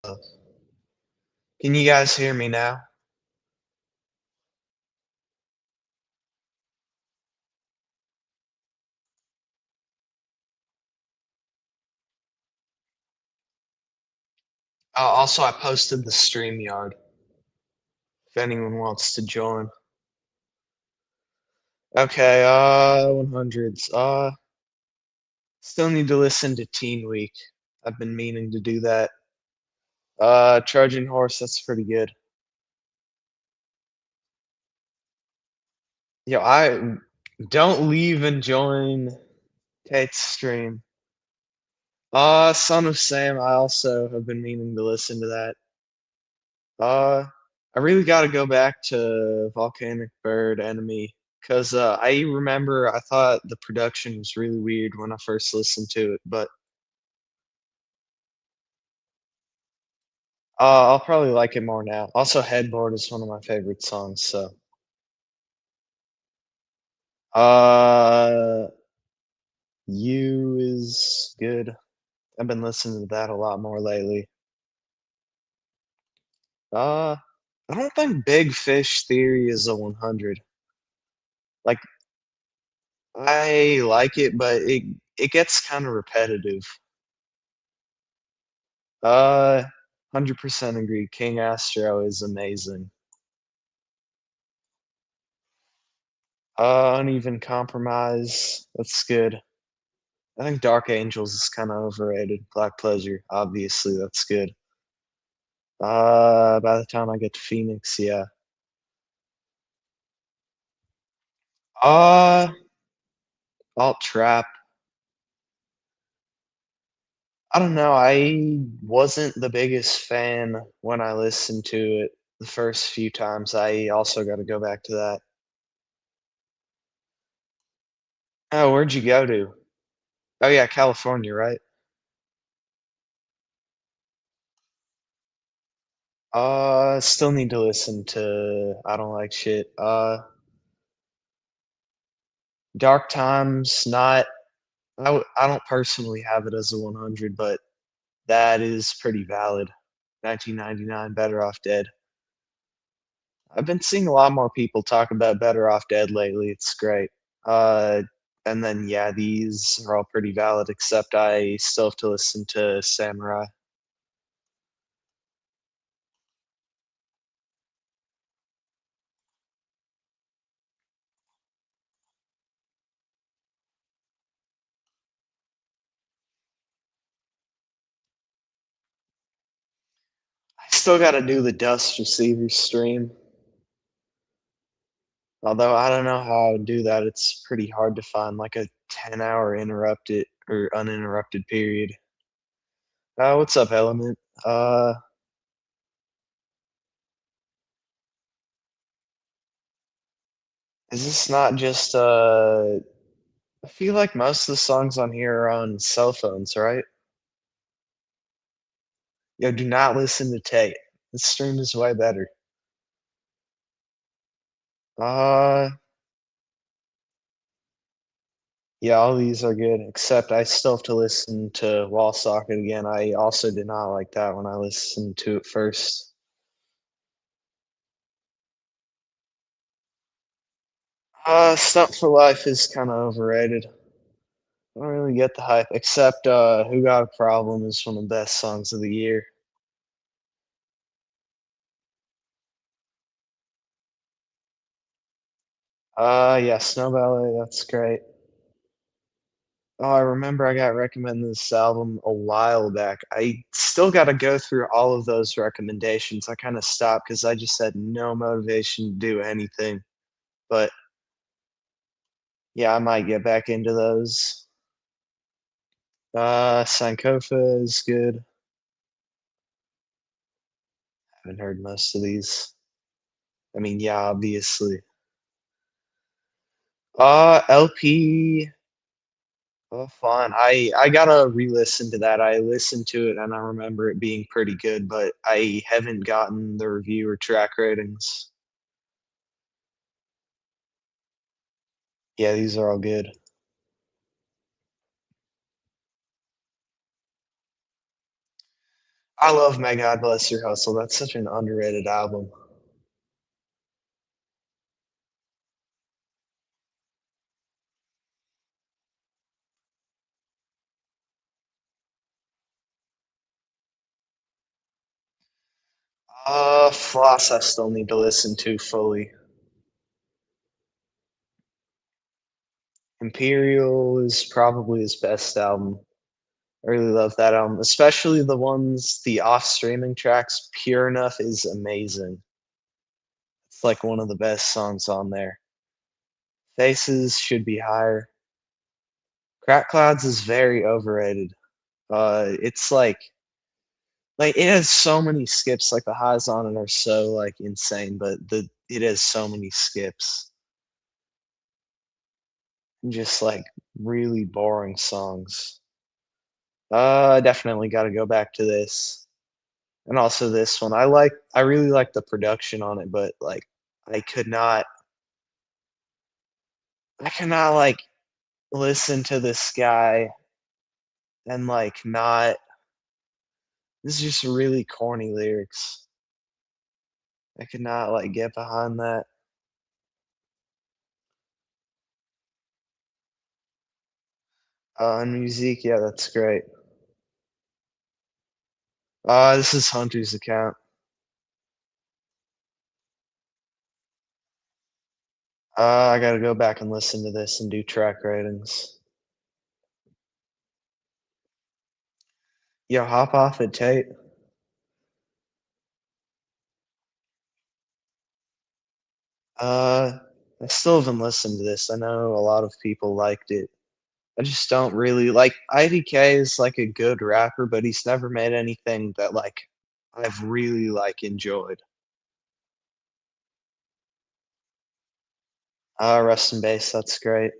Can you guys hear me now? Also, I posted the StreamYard if anyone wants to join. Okay, 100s. Still need to listen to Teen Week. I've been meaning to do that. Trojan Horse, that's pretty good. Yo, I don't leave and join Tate's stream. Son of Sam, I also have been meaning to listen to that. Uh, I really got to go back to Volcanic Bird Enemy because I remember I thought the production was really weird when I first listened to it, but I'll probably like it more now. Also, Headboard is one of my favorite songs, so uh, You is good. I've been listening to that a lot more lately. Uh, I don't think Big Fish Theory is a 100. Like, I like it, but it gets kind of repetitive. 100% agree. King Astro is amazing. Uneven Compromise. That's good. I think Dark Angels is kind of overrated. Black Pleasure, obviously, that's good. By the time I get to Phoenix, yeah. Uh, Alt Trap. I don't know. I wasn't the biggest fan when I listened to it the first few times. I also got to go back to that. Oh, where'd you go to? Oh yeah, California, right? Still need to listen to I Don't Like Shit. Dark Times, not I don't personally have it as a 100, but that is pretty valid. 1999, Better Off Dead. I've been seeing a lot more people talk about Better Off Dead lately. It's great. Uh, and then yeah, these are all pretty valid, except I still have to listen to Samurai. I still got to do the Dust Receiver stream. Although I don't know how I would do that. It's pretty hard to find like a 10-hour interrupted or uninterrupted period. What's up, Element? Uh, is this not just I feel like most of the songs on here are on cell phones, right? Yo, do not listen to Tate. The stream is way better. Uh, yeah, all these are good, except I still have to listen to Wall Socket again. I also did not like that when I listened to it first. Stunt for Life is kind of overrated. I don't really get the hype, except Who Got a Problem is one of the best songs of the year. Yeah, Snow Ballet, that's great. Oh, I remember I got recommended this album a while back. I still got to go through all of those recommendations. I kind of stopped because I just had no motivation to do anything. But yeah, I might get back into those. Sankofa is good. Haven't heard most of these. I mean, yeah, obviously. LP. Oh, fun. I gotta re-listen to that. I listened to it and I remember it being pretty good, but I haven't gotten the review or track ratings. Yeah, these are all good. I love "My God Bless Your Hustle." That's such an underrated album. Floss I still need to listen to fully. Imperial is probably his best album. I really love that album, especially the off streaming tracks. Pure Enough is amazing. It's like one of the best songs on there. Faces should be higher. Crack Clouds is very overrated. It's like it has so many skips. Like the highs on it are so like insane, but the it has so many skips and just like really boring songs. I definitely got to go back to this. And also this one. I really like the production on it, but like I could not I cannot like listen to this guy and like not this is just really corny lyrics. I could not like get behind that. And music, yeah, that's great. This is Hunter's account. I gotta go back and listen to this and do track ratings. Yo, hop off at Tate. Uh, I still haven't listened to this. I know a lot of people liked it. I just don't really like IDK is like a good rapper, but he's never made anything that like I've really like enjoyed. Rust and Bass, that's great.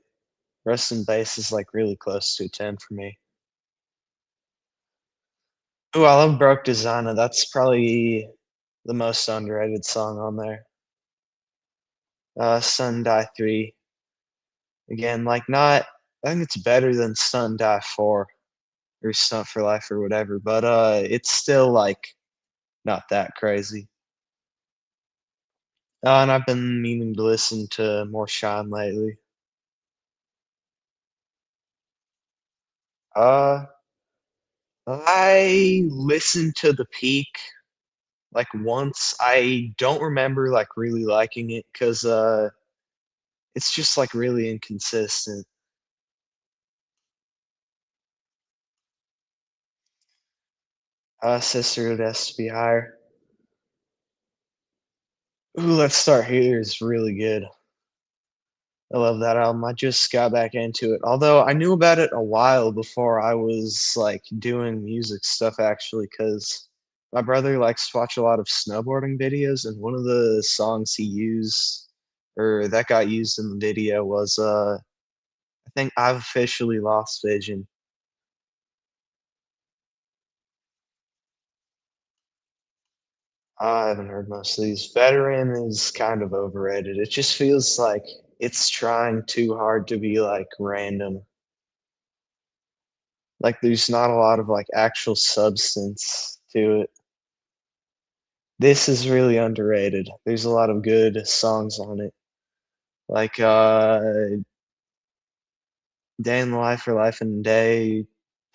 Rust and Bass is like really close to a 10 for me. Ooh, I love Broke Designer. That's probably the most underrated song on there. Sun Die 3. Again, like not I think it's better than Stunt Die 4 or Stunt for Life or whatever, but it's still like not that crazy. And I've been meaning to listen to more Shine lately. Uh I listened to The Peak like once. I don't remember like really liking it because it's just like really inconsistent. Sisterhood has to be higher. Ooh, Let's Start Here is really good. I love that album. I just got back into it. Although I knew about it a while before I was like doing music stuff actually, because my brother likes to watch a lot of snowboarding videos, and one of the songs he used or that got used in the video was I think I've officially lost vision. I haven't heard most of these. Veteran is kind of overrated. It just feels like it's trying too hard to be like random. Like there's not a lot of like actual substance to it. This is really underrated. There's a lot of good songs on it. Like Day in the Life or Life in a Day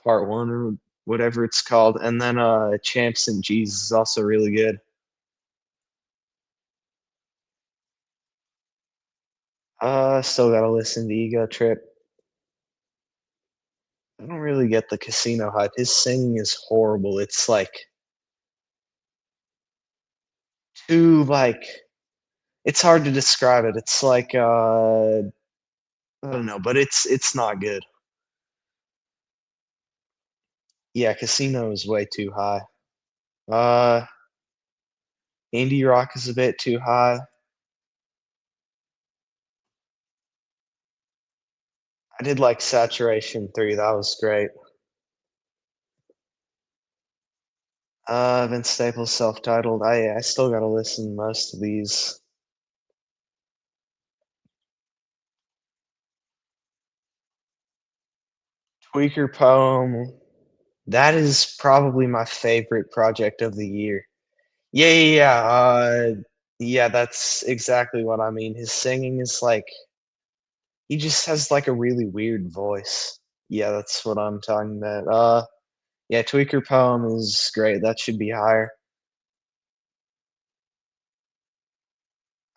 Part 1 or whatever it's called. And then Champs and Jesus is also really good. Still gotta listen to Ego Trip. I don't really get the Casino hype. His singing is horrible. It's like too like it's hard to describe it. It's like I don't know, but it's not good. Yeah, Casino is way too high. Uh Indie rock is a bit too high. I did like Saturation 3, that was great. Vince Staples self-titled. I still gotta listen to most of these. Tweaker Poem. That is probably my favorite project of the year. Yeah, that's exactly what I mean. His singing is like he just has, like, a really weird voice. Yeah, that's what I'm talking about. Yeah, Tweaker Poem is great, that should be higher.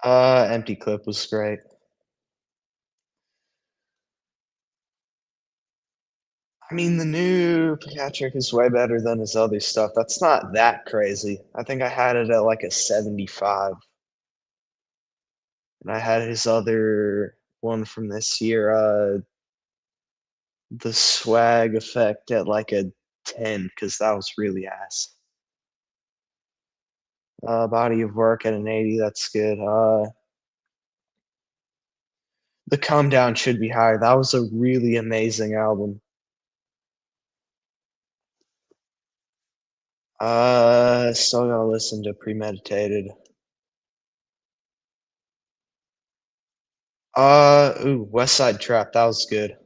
Empty Clip was great. I mean, the new Patrick is way better than his other stuff. That's not that crazy. I think I had it at, like, a 75, and I had his other one from this year, The Swag Effect at, like, a 10 because that was really ass. Body of Work at an 80, that's good. The Calm Down should be higher. That was a really amazing album. Still gotta listen to Premeditated. Ooh, West Side Trap, that was good.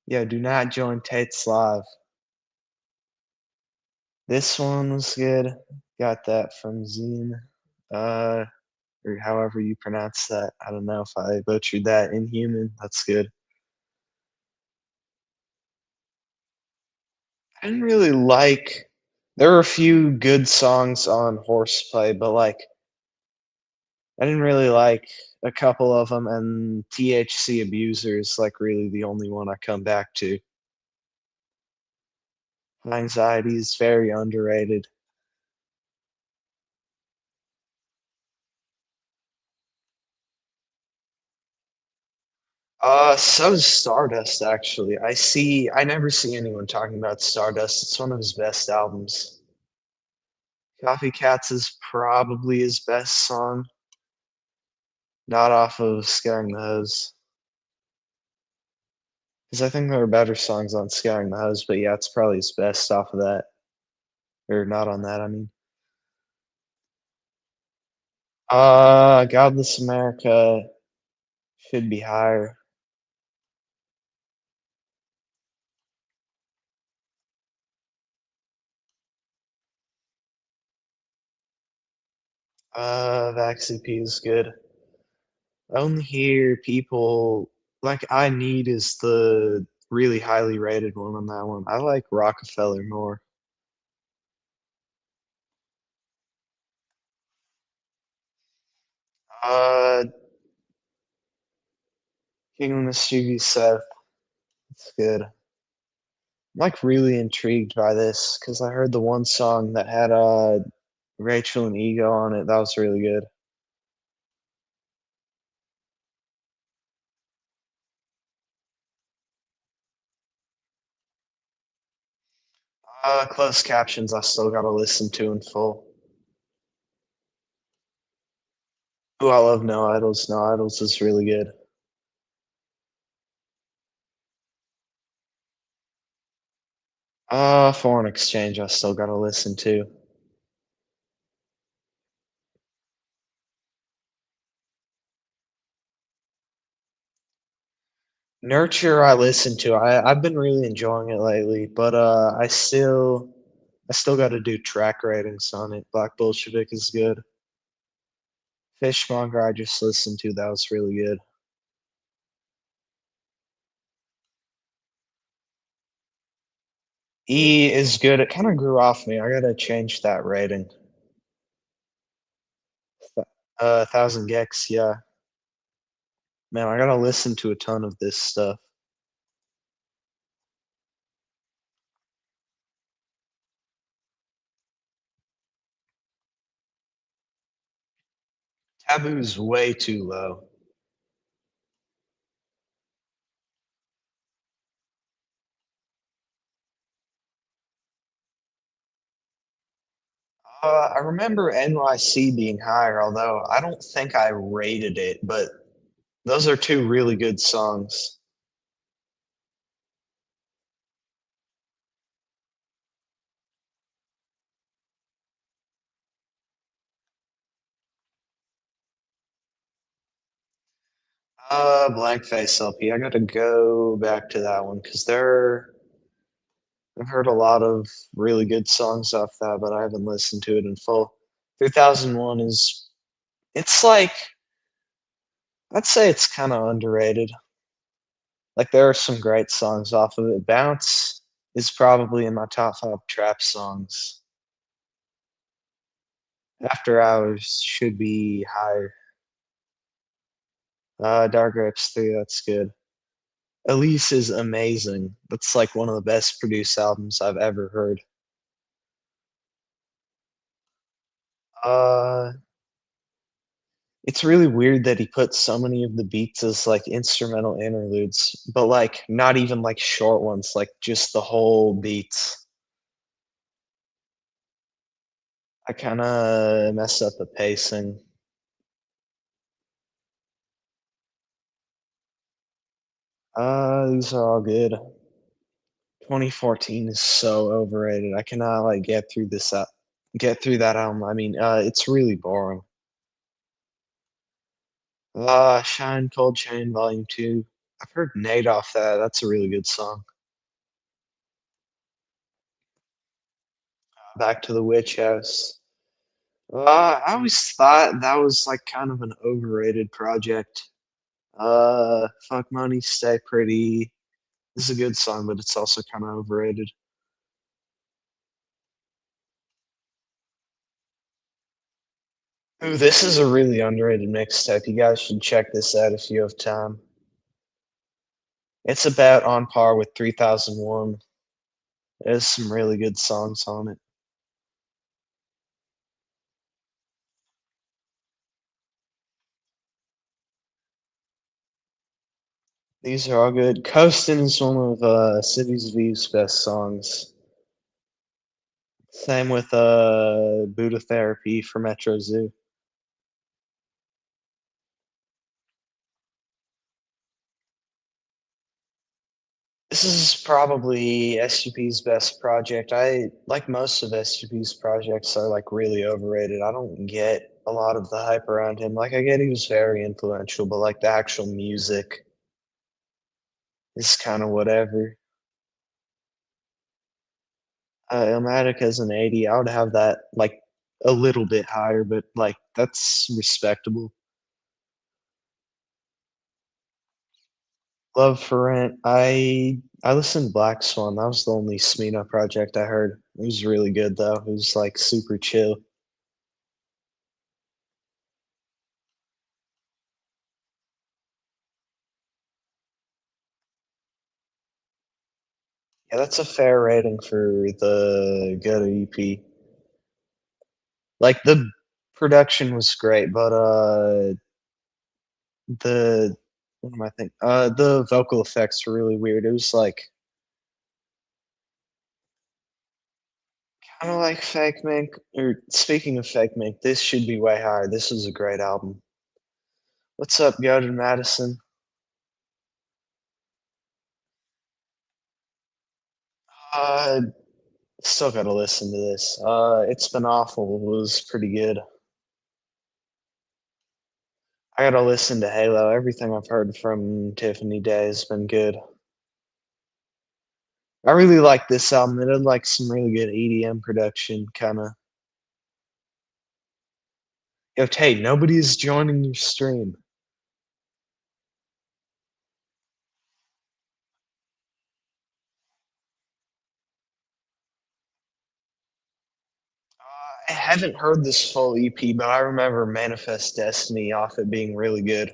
Yeah, Do Not Join Tate's Live. This one was good. Got that from Zine, uh, or however you pronounce that. I don't know if I butchered that. Inhuman, that's good. I didn't really like there were a few good songs on Horseplay, but, like, I didn't really like a couple of them, and THC Abuser is, like, really the only one I come back to. Anxiety is very underrated. So's Stardust, actually. I never see anyone talking about Stardust. It's one of his best albums. Coffee Cats is probably his best song, not off of Scaring the Hose. Because I think there are better songs on Scaring the Hose, but yeah, it's probably his best off of that. Or not on that, I mean. Godless America should be higher. Vax EP is good. I only hear people like I Need is the really highly rated one on that one. I like Rockefeller more. Uh, King of Mischievous Seth, it's good. I'm like really intrigued by this because I heard the one song that had Rachel and Ego on it. That was really good. Closed captions I still gotta listen to in full. Ooh, I love No Idols. No Idols is really good. Foreign Exchange I still gotta listen to. Nurture I listen to. I've been really enjoying it lately, but I still gotta do track ratings on it. Black Bolshevik is good. Fishmonger I just listened to, that was really good. E is good. It kinda grew off me. I gotta change that rating. 1000 Gex, yeah. Man, I gotta listen to a ton of this stuff. Taboo's way too low. I remember NYC being higher, although I don't think I rated it, but those are 2 really good songs. Blank Face LP. I gotta go back to that one because I've heard a lot of really good songs off that, but I haven't listened to it in full. 2001 is it's like I'd say it's kinda underrated. Like, there are some great songs off of it. Bounce is probably in my top 5 trap songs. After Hours should be higher. Dark Grapes 3, that's good. Elise is amazing. That's, like, one of the best produced albums I've ever heard. Uh, it's really weird that he put so many of the beats as, like, instrumental interludes, but, like, not even, like, short ones, like, just the whole beats. I kinda messed up the pacing. These are all good. 2014 is so overrated. I cannot, like, get through that album. I mean, it's really boring. Shine Cold Chain Volume 2. I've heard Nate off that. That's a really good song. Back to the Witch House. I always thought that was, like, kind of an overrated project. Fuck Money, Stay Pretty. This is a good song, but it's also kinda overrated. Ooh, this is a really underrated mixtape. You guys should check this out if you have time. It's about on par with 3001. There's some really good songs on it. These are all good. Coastin' is one of, Cities V's best songs. Same with, Buddha Therapy for Metro Zoo. This is probably SUP's best project. I like most of SUP's projects are, like, really overrated. I don't get a lot of the hype around him. Like, I get he was very influential, but, like, the actual music is kinda whatever. Illmatic as an 80, I would have that, like, a little bit higher, but, like, that's respectable. Love for Rent, I listened to Black Swan, that was the only Smino project I heard. It was really good, though, it was, like, super chill. Yeah, that's a fair rating for the Go EP. Like, the production was great, but, the what am I think the vocal effects were really weird. It was, like, kinda like Fake Mink or speaking of Fake Mink, this should be way higher. This is a great album. What's up, Gordon Madison? Uh, Still gotta listen to this. It's Been Awful was pretty good. I gotta listen to Halo. Everything I've heard from Tiffany Day has been good. I really like this album. It had, like, some really good EDM production, kinda. Yo, Tate, nobody's joining your stream. I haven't heard this full EP, but I remember Manifest Destiny off it being really good.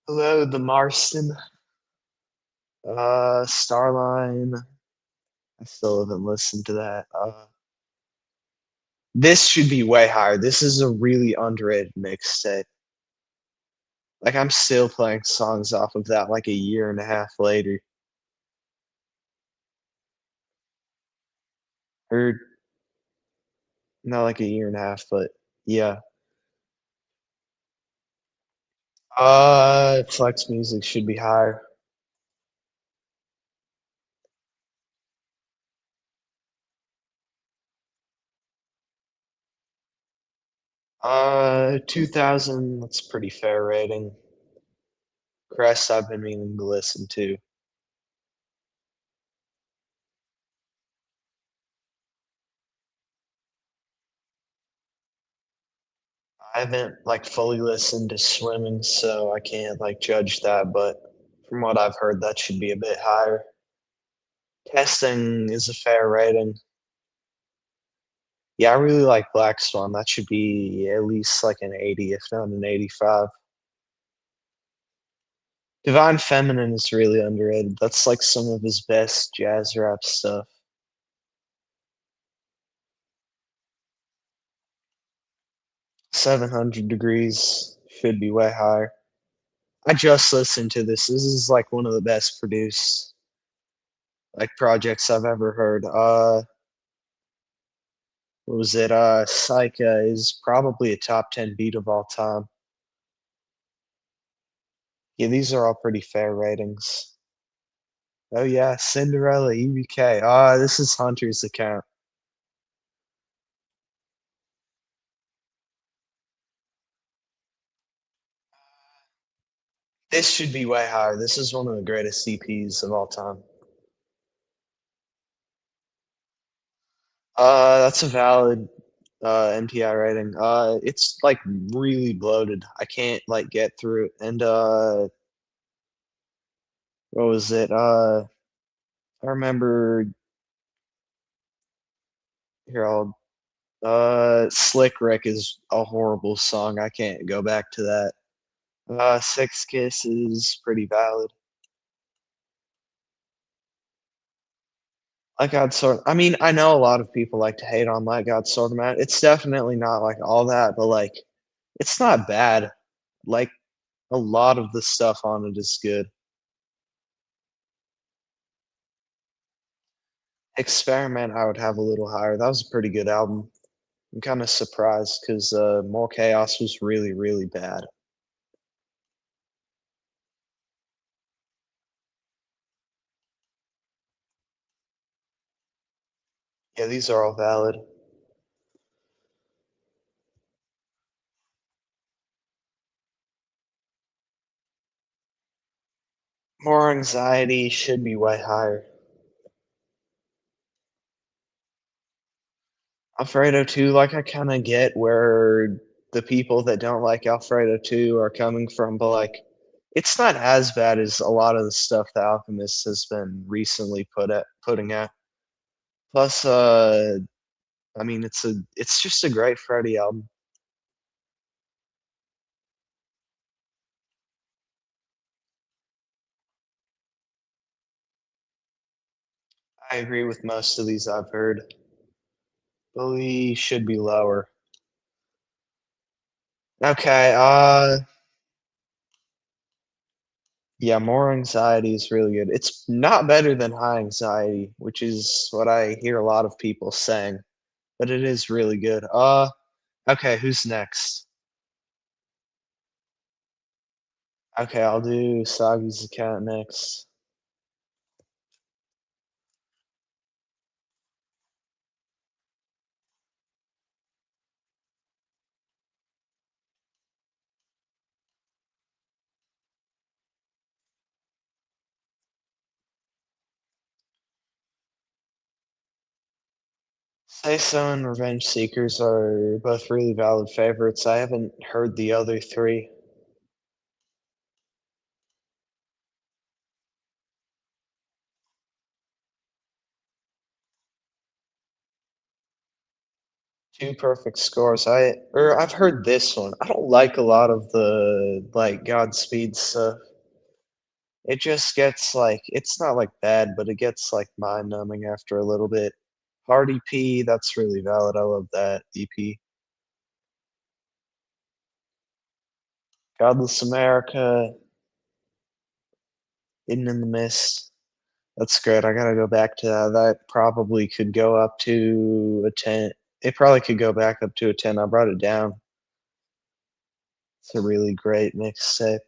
Hello, the Marston. Starline. I still haven't listened to that. This should be way higher. This is a really underrated mixtape. Like, I'm still playing songs off of that, like, a year and a half later. Or not like a year and a half, but yeah. Flex Music should be higher. 2000, that's pretty fair rating. Crest, I've been meaning to listen to. I haven't like fully listened to swimming, so I can't like judge that, but from what I've heard, that should be a bit higher. Testing is a fair rating. Yeah, I really like Black Swan. That should be at least like an 80, if not an 85. Divine Feminine is really underrated. That's like some of his best jazz rap stuff. 700 Degrees should be way higher. I just listened to this. This is like one of the best produced like projects I've ever heard. What was it? Psycha is probably a top 10 beat of all time. Yeah, these are all pretty fair ratings. Oh yeah, Cinderella, EBK. This is Hunter's account. This should be way higher. This is one of the greatest CPs of all time. That's a valid MTI rating. It's like really bloated. I can't like get through it. And what was it? I remember here. I'll Slick Rick is a horrible song. I can't go back to that. Six Kiss is pretty valid. Like God Sort. I mean, I know a lot of people like to hate on Like God Sort of Man. It's definitely not like all that, but like it's not bad. Like a lot of the stuff on it is good. Experiment, I would have a little higher. That was a pretty good album. I'm kind of surprised because More Chaos was really, really bad. Yeah, these are all valid. More Anxiety should be way higher. Alfredo 2, like I kind of get where the people that don't like Alfredo 2 are coming from, but like it's not as bad as a lot of the stuff the Alchemist has been recently putting out. Plus, I mean, it's just a great Freddie album. I agree with most of these I've heard. Bully should be lower. Okay, yeah, More Anxiety is really good. It's not better than High Anxiety, which is what I hear a lot of people saying, but it is really good. Okay, who's next? Okay, I'll do Sagi's account next. Say So and Revenge Seekers are both really valid favorites. I haven't heard the other three. Two perfect scores. I've heard this one. I don't like a lot of the like Godspeed stuff. It just gets like it's not like bad, but it gets like mind numbing after a little bit. Hard EP, that's really valid. I love that EP. Godless America, Hidden in the Mist. That's great. I gotta go back to that. That probably could go up to a 10. It probably could go back up to a 10. I brought it down. It's a really great mixtape.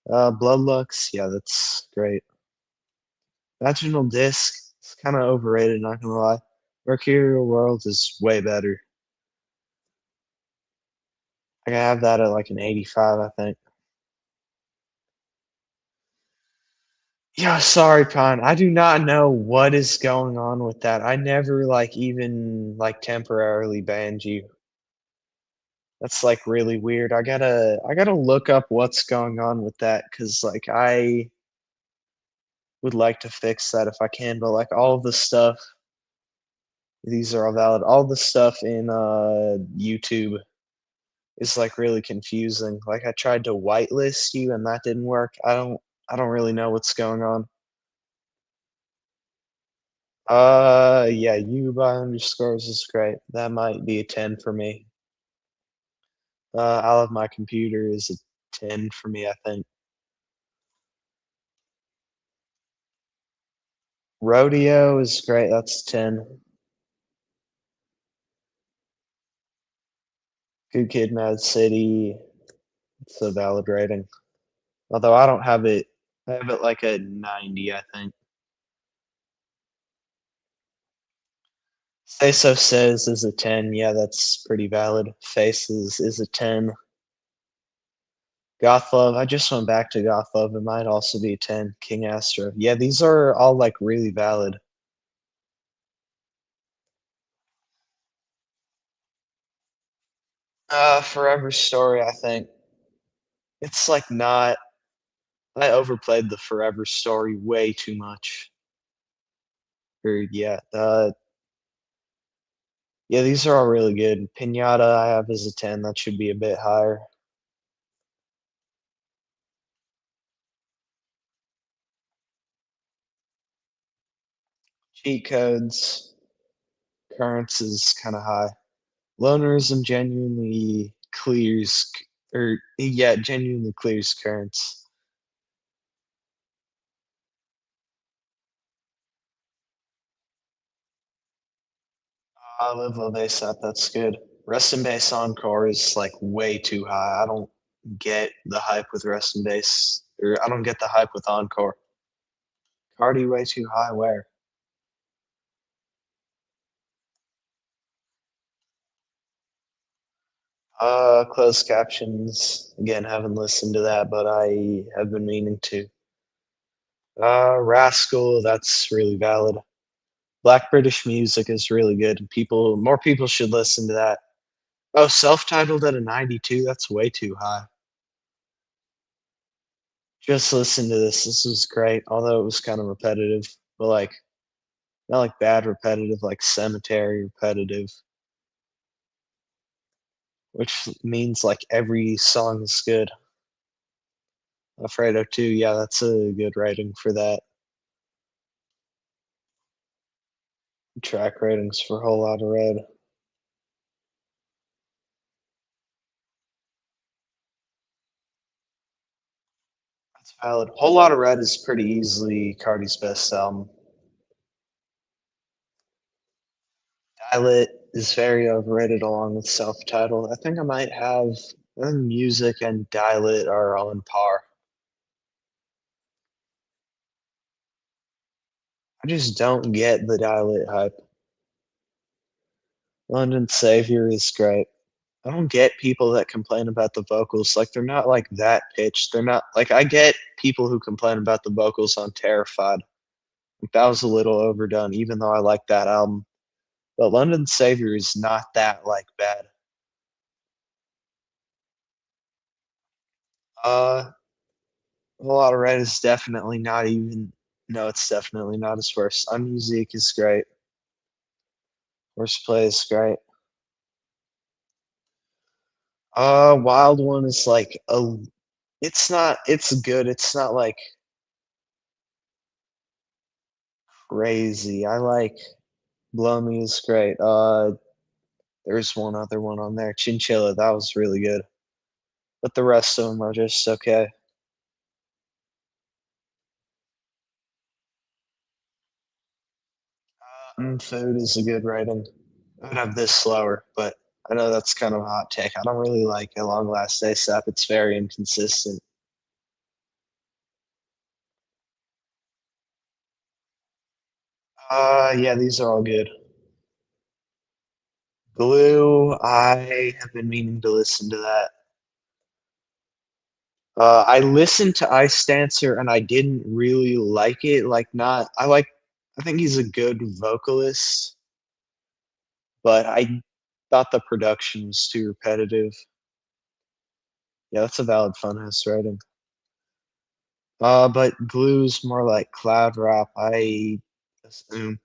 Bloodlux, yeah, that's great. Vaginal Disc, it's kind of overrated, not gonna lie. Mercurial World is way better. I gotta have that at like an 85, I think. Yeah, sorry, Pine. I do not know what is going on with that. I never like even like temporarily banned you. That's, like, really weird. I gotta look up what's going on with that because like, I would like to fix that if I can, but, like, all of the stuff these are all valid. All the stuff in, YouTube is, like, really confusing. Like, I tried to whitelist you, and that didn't work. I don't really know what's going on. Yeah, you by underscores is great. That might be a 10 for me. I love my computer is a 10 for me, I think. Rodeo is great, that's 10. Good Kid, Mad City, it's a valid rating. Although I have it like a 90, I think. Say So Says is a 10, yeah, that's pretty valid. Faces is a 10. Goth Love, I just went back to Goth Love, it might also be a 10. King Astro. Yeah, these are all, like, really valid. Forever Story, I think. It's, like, not I overplayed the Forever Story way too much. Or, yeah, yeah, these are all really good. Pinata I have as a 10, that should be a bit higher. Cheat Codes, Currents is kinda high. Lonerism genuinely clears c or yeah, genuinely clears Currents. Live Love ASAP, that's good. Rest in Bass Encore is, like, way too high. I don't get the hype with Rest in Bass, or I don't get the hype with Encore. Cardi way too high, where? Closed captions. Again, haven't listened to that, but I have been meaning to. Rascal, that's really valid. Black British music is really good. More people should listen to that. Oh, self-titled at a 92, that's way too high. Just listen to this. This was great, although it was kind of repetitive, but like not like bad repetitive, like cemetery repetitive, which means like every song is good. Alfredo too, yeah, that's a good rating for that. Track ratings for Whole Lotta Red. That's valid. Whole Lotta Red is pretty easily Cardi's best album. Dial is very overrated along with self-titled. I think Music and Dial are on par. I just don't get the Dial hype. London Savior is great. I don't get people that complain about the vocals, like, they're not, like, that pitched, they're not like, I get people who complain about the vocals on Terrified. Like, that was a little overdone, even though I like that album, but London Savior is not that, like, bad. Uh, A Lot of Red is definitely not even no, it's definitely not his worst. Unmusic is great. Horseplay is great. Wild One is, like, a it's good, it's not, like, crazy. I like Blow Me is great. There's one other one on there, Chinchilla, that was really good, but the rest of them are just okay. Food is a good rating. I would have this slower, but I know that's kind of a hot take. I don't really like A Long Last ASAP, it's very inconsistent. Yeah, these are all good. Glue, I have been meaning to listen to that. I listened to Ice Dancer and I didn't really like it, like, not I think he's a good vocalist, but Thought the production was too repetitive. Yeah, that's a valid Funhouse rating. But Glue's more like cloud rap, I assume.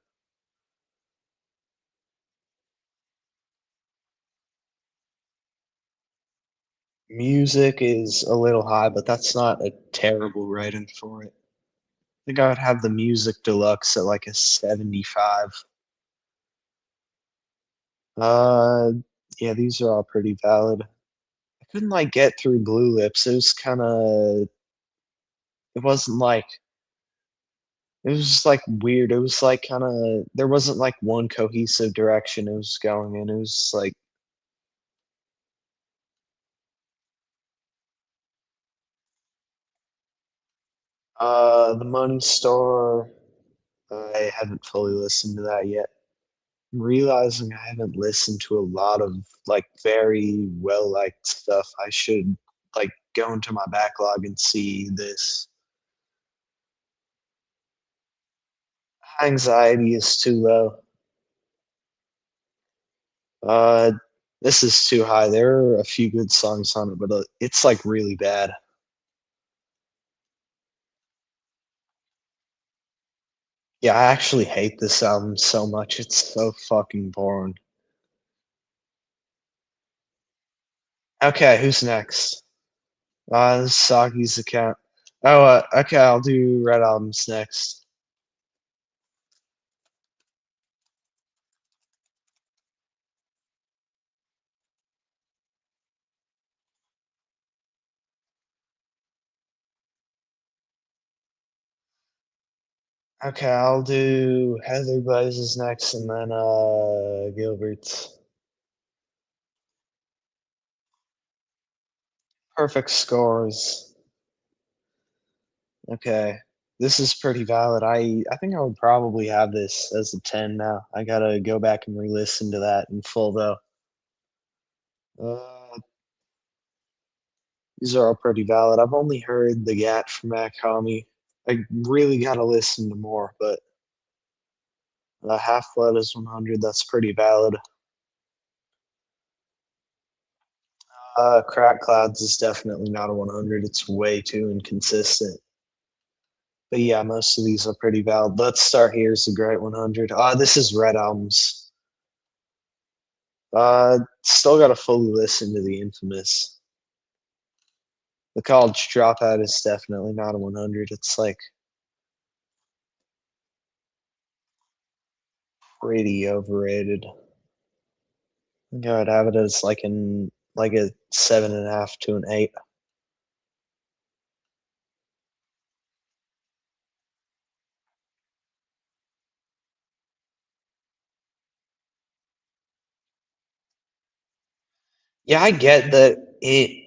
Music is a little high, but that's not a terrible rating for it. I think I would have the music deluxe at like a 75. Uh, yeah, these are all pretty valid. I couldn't like get through Blue Lips. It was kind of. It wasn't like. It was just like weird. It was like kind of. There wasn't like one cohesive direction it was going in. It was just like. The Money Store. I haven't fully listened to that yet. I'm realizing I haven't listened to a lot of like very well liked stuff. I should like go into my backlog and see this. Anxiety is too low. Uh, this is too high. There are a few good songs on it, but it's like really bad. Yeah, I actually hate this album so much. It's so fucking boring. Okay, who's next? This is Sagi's account. Oh, okay, I'll do Red Albums next. Okay, I'll do Heather Blazes next, and then Gilbert's. Perfect scores. Okay, this is pretty valid. I think I would probably have this as a 10 now. I gotta go back and re-listen to that in full though. Uh, these are all pretty valid. I've only heard the Gat from Akami. I really gotta listen to more, but Half Blood is 100. That's pretty valid. Crack Clouds is definitely not a 100. It's way too inconsistent. But yeah, most of these are pretty valid. Let's start here. Is a great 100. This is Red Albums. Still got to fully listen to the Infamous. The College Dropout is definitely not a 100. It's like pretty overrated. I think I would have it as like a 7.5 to an 8. Yeah, I get that it.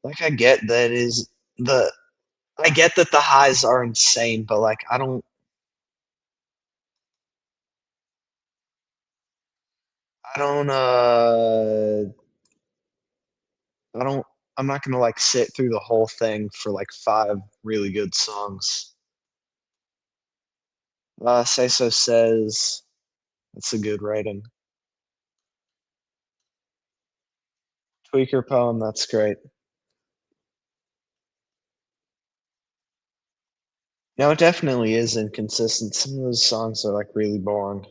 Like I get that is the. I get that the highs are insane, but like I don't I don't I'm not gonna like sit through the whole thing for like 5 really good songs. Say So Says, that's a good rating. Tweaker Poem, that's great. No, it definitely is inconsistent. Some of those songs are like really boring.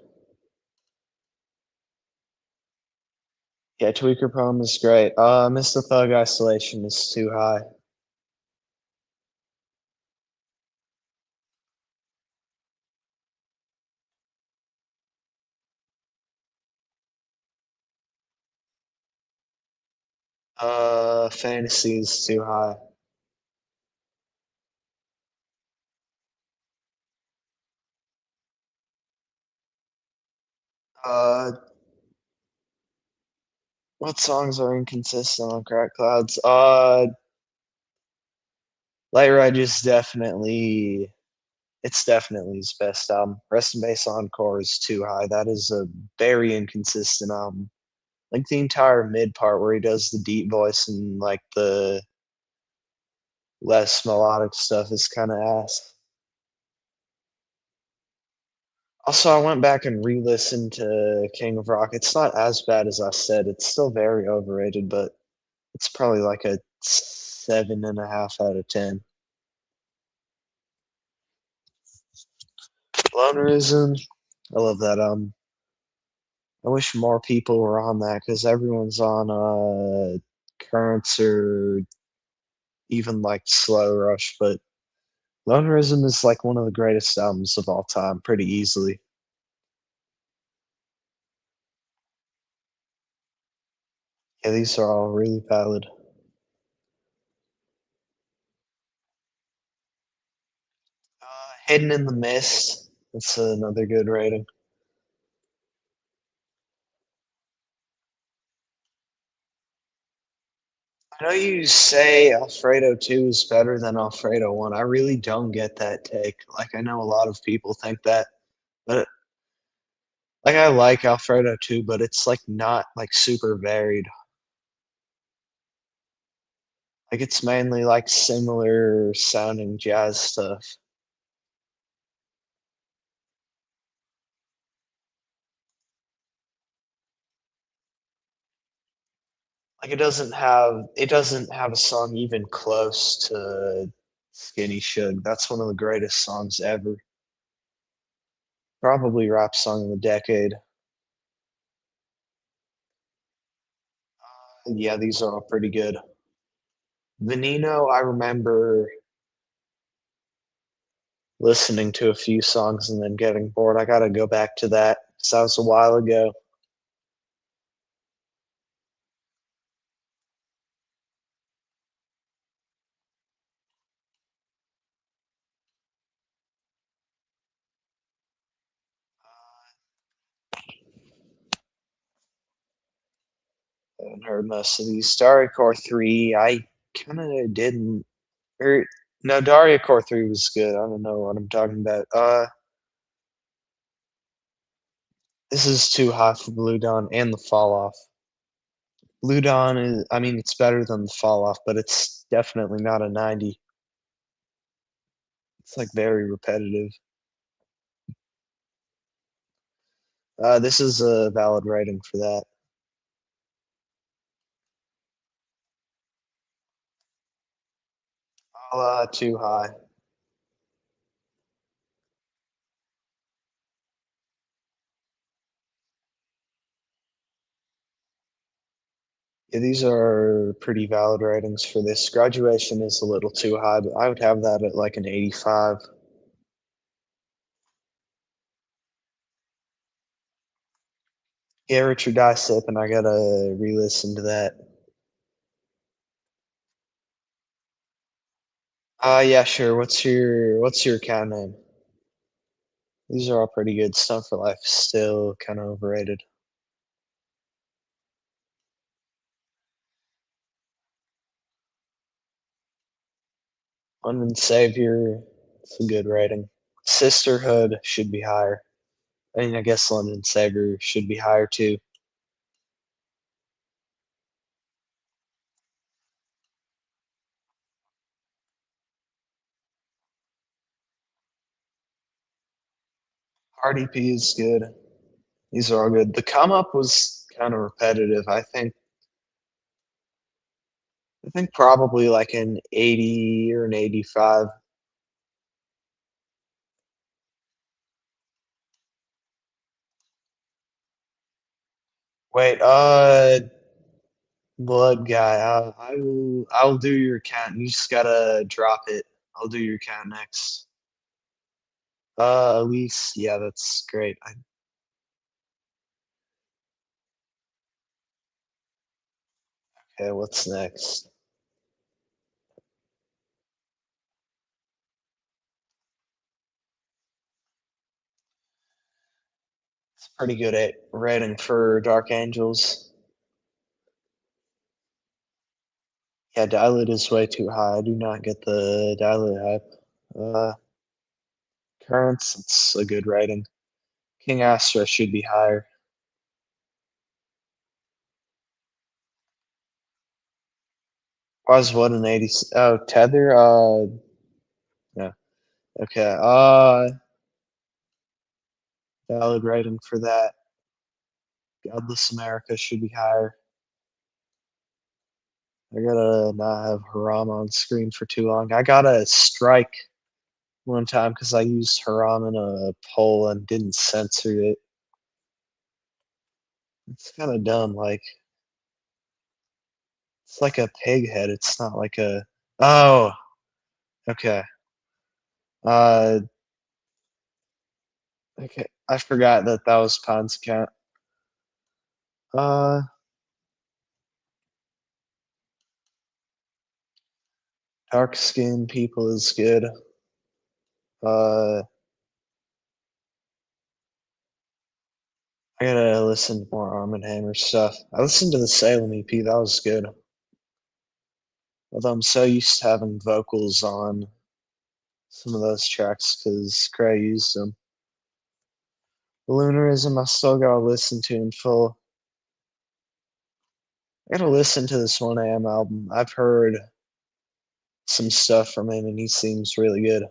Yeah, Tweaker Poem is great. Mr. Thug Isolation is too high. Fantasy is too high. Uh, what songs are inconsistent on Crack Clouds? Light Ride is definitely it's definitely his best album. Rest in Peace Encore is too high. That is a very inconsistent album. Like the entire mid part where he does the deep voice and like the less melodic stuff is kind of ass. Also, I went back and re-listened to King of Rock. It's not as bad as I said. It's still very overrated, but it's probably like a 7.5 out of 10. Lonerism, I love that I wish more people were on that because everyone's on Currents or even like Slow Rush, but Lonerism is like one of the greatest albums of all time, pretty easily. Yeah, these are all really valid. Hidden in the Mist, that's another good rating. I know you say Alfredo 2 is better than Alfredo 1. I really don't get that take. Like, I know a lot of people think that, but like, I like Alfredo 2, but it's like not like super varied. Like, it's mainly like similar sounding jazz stuff. Like, it doesn't have a song even close to Skinny Suge. That's one of the greatest songs ever. Probably rap song of the decade. Yeah, these are all pretty good. Veneno, I remember listening to a few songs and then getting bored. I gotta go back to that 'cause that was a while ago. I haven't heard most of these. Daria Core 3, I kinda didn't or no, Daria Core 3 was good. I don't know what I'm talking about. This is too high for Blue Dawn and the Fall Off. Blue Dawn is, I mean, it's better than the Fall Off, but it's definitely not a 90. It's like very repetitive. This is a valid rating for that. Too high. Yeah, these are pretty valid ratings for this. Graduation is a little too high, but I would have that at like an 85. Yeah, Richard Die and I gotta re-listen to that. Yeah, sure. What's your account name? These are all pretty good. Stuff for Life is still kind of overrated. London Savior, it's a good rating. Sisterhood should be higher. I mean, I guess London Savior should be higher too. RDP is good. These are all good. The come up was kind of repetitive. I think probably like an 80 or an 85. Wait, Blood Guy. I'll do your count. You just gotta drop it. I'll do your count next. Elise, yeah, that's great. Okay, what's next? It's pretty good at rating for Dark Angels. Yeah, Dilate is way too high. I do not get the Dilate hype. Uh, Currents, it's a good rating. King Astra should be higher. Was what an 80? Oh, Tether. Yeah. Okay. Valid rating for that. Godless America should be higher. I gotta not have Haram on screen for too long. I got a strike one time because I used Haram in a poll and didn't censor it. It's kind of dumb. Like it's like a pig head. It's not like a. Oh, okay. Uh, okay. I forgot that that was Pond's account. Uh, dark skinned people is good. Uh, I gotta listen to more Arm& and Hammer stuff. I listened to the Salem EP. That was good. Although I'm so used to having vocals on some of those tracks because Cray used them. Lunarism, I still gotta listen to in full. I gotta listen to this 1AM album. I've heard some stuff from him and he seems really good.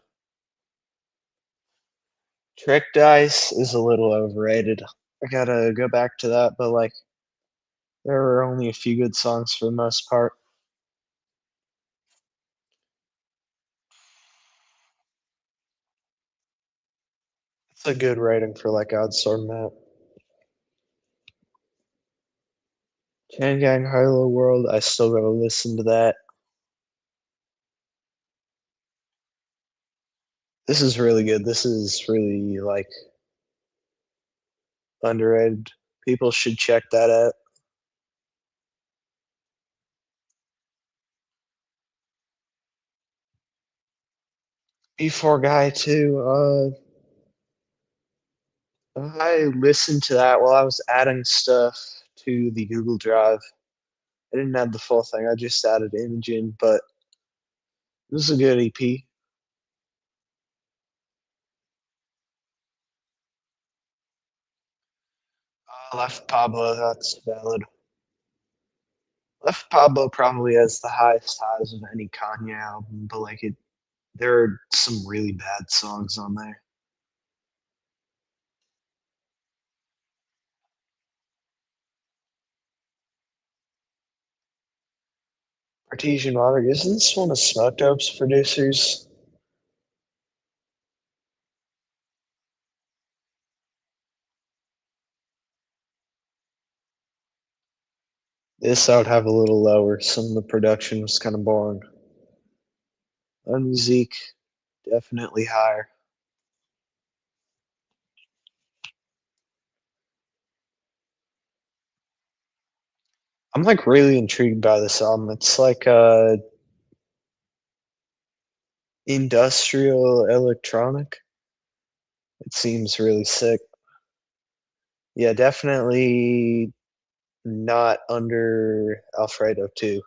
Trick Dice is a little overrated. I gotta go back to that, but like there are only a few good songs for the most part. It's a good rating for like Odd Sword Map. Chain Gang Hello World, I still gotta listen to that. This is really good. This is really like underrated. People should check that out. E4 Guy too. I listened to that while I was adding stuff to the Google Drive. I didn't add the full thing. I just added Imogen, but it was a good EP. Left Pablo, that's valid. Left Pablo probably has the highest highs of any Kanye album, but like it, there are some really bad songs on there. Artesian Water, isn't this one of Smoke Dope's producers? This I would have a little lower. Some of the production was kind of boring. Music definitely higher. I'm like really intrigued by this album. It's like industrial electronic. It seems really sick. Yeah, definitely not under Alfredo too.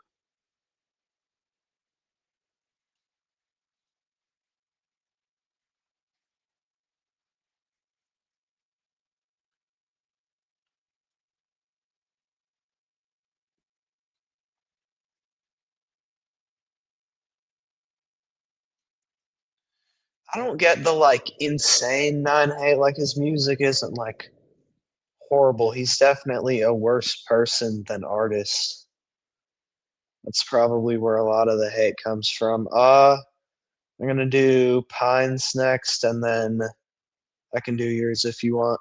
I don't get the like insane nine hate. Like his music isn't like horrible. He's definitely a worse person than artist. That's probably where a lot of the hate comes from. I'm gonna do Pines next, and then I can do yours if you want.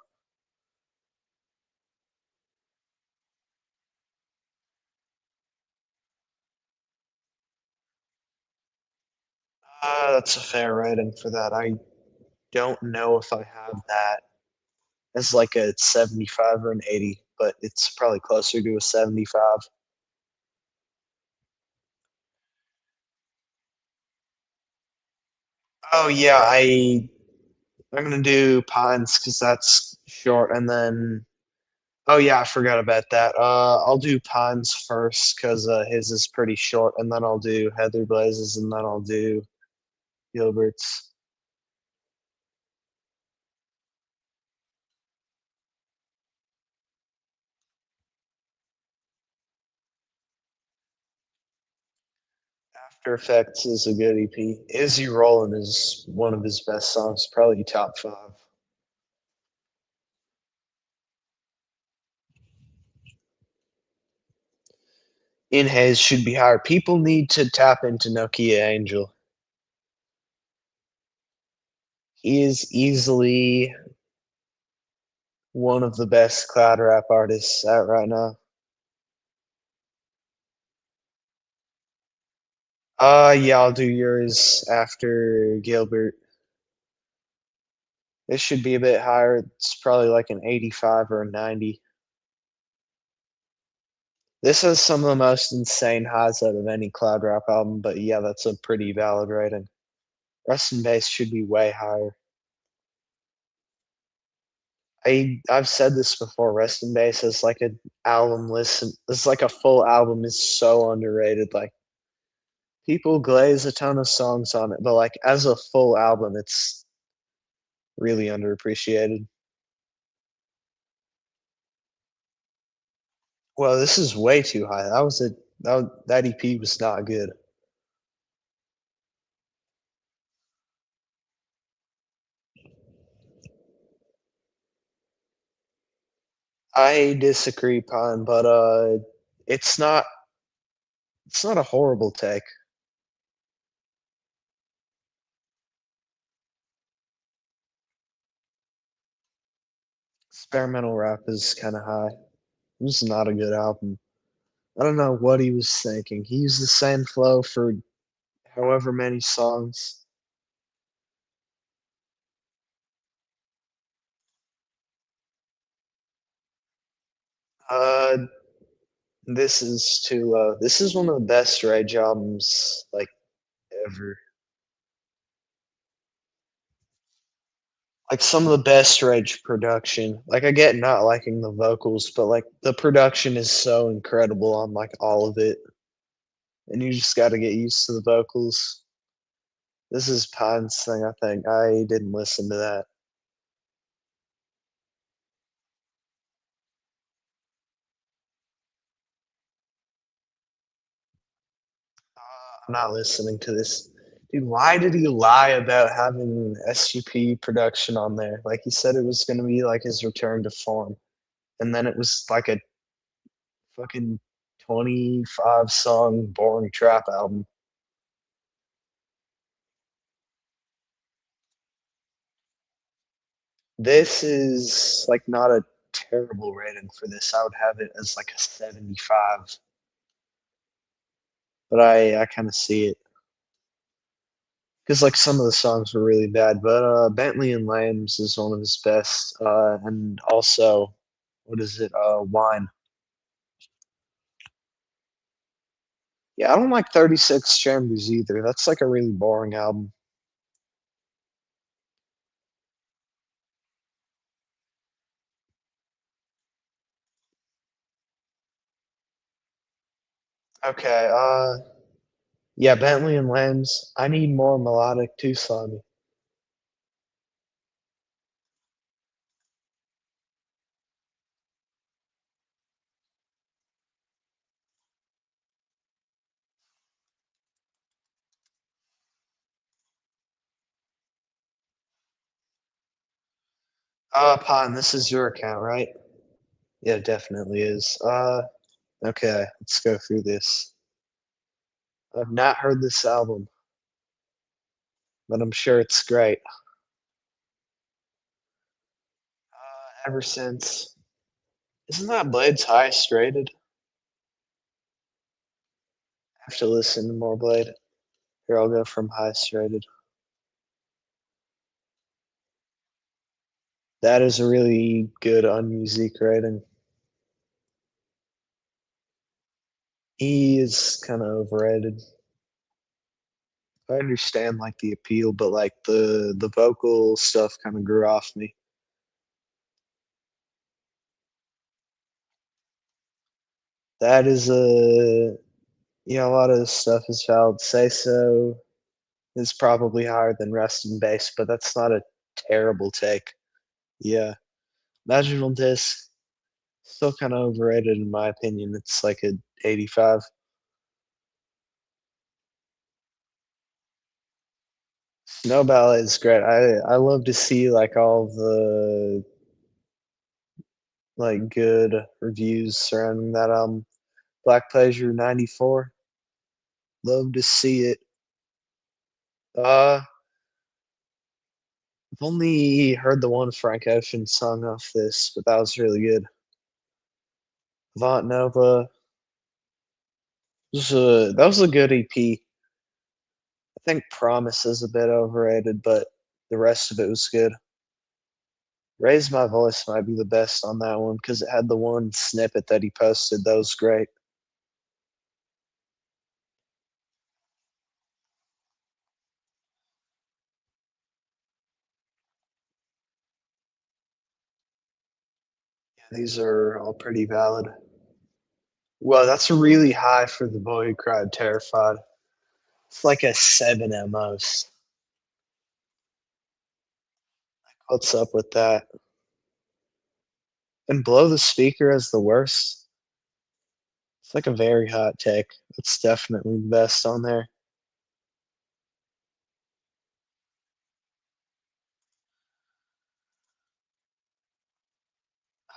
That's a fair rating for that. I don't know if I have that as like a 75 or an 80, but it's probably closer to a 75. Oh yeah, I'm gonna do Pines because that's short, and then oh yeah, I forgot about that. I'll do Pines first because his is pretty short, and then I'll do Heather Blazes, and then I'll do Gilbert's. After Effects is a good EP. Izzy Rollin is one of his best songs, probably top five. In Hayes should be higher. People need to tap into Nokia Angel. He is easily one of the best cloud rap artists out right now. Yeah, I'll do yours after Gilbert. This should be a bit higher. It's probably like an 85 or a 90. This has some of the most insane highs out of any cloud rap album, but yeah, that's a pretty valid rating. Rest and Bass should be way higher. I've said this before. Rest and Bass is like an album listen. It's like a full album is so underrated. Like people glaze a ton of songs on it, but like as a full album, it's really underappreciated. Well, this is way too high. That EP was not good. I disagree, Pine, but it's not it's not a horrible take. Experimental rap is kind of high. It was not a good album. I don't know what he was thinking. He used the same flow for however many songs. Uh, this is too low. This is one of the best Rage albums like ever. Like some of the best Rage production. Like I get not liking the vocals, but like the production is so incredible on like all of it, and you just got to get used to the vocals. This is Pine's thing, I think. I didn't listen to that. I'm not listening to this. Dude, why did he lie about having SGP production on there? Like he said it was gonna be like his return to form. And then it was like a fucking 25 song boring trap album. This is like not a terrible rating for this. I would have it as like a 75. But I kind of see it. Because like some of the songs were really bad, but Bentley and Lambs is one of his best, and also what is it? Wine. Yeah, I don't like 36 Chambers either. That's like a really boring album. Okay, yeah, Bentley and Lambs. I need more melodic too, Slimy. Pine, this is your account, right? Yeah, it definitely is. Okay, let's go through this. I've not heard this album, but I'm sure it's great. Ever since, isn't that Blade's highest rated? I have to listen to more Blade. Here, I'll go from highest rated. That is a really good unmusic rating. He is kind of overrated. I understand like the appeal, but like the vocal stuff kind of grew off me. That is a yeah, a lot of this stuff is valid. Say so is probably higher than Rest and Bass, but that's not a terrible take. Yeah, Vaginal Disc still kind of overrated in my opinion. It's like a 85. Snow Ballet is great. I love to see like all the like good reviews surrounding that album. Black Pleasure 94. Love to see it. I've only heard the one Frank Ocean song off this, but that was really good. Avant Nova that was a good EP. I think Promise is a bit overrated, but the rest of it was good. Raise My Voice might be the best on that one because it had the one snippet that he posted that was great. Yeah, these are all pretty valid. Well, that's really high for The Boy Who Cried Terrified. It's like a 7 at most. What's up with that? And Blow the Speaker as the worst? It's like a very hot take. It's definitely the best on there.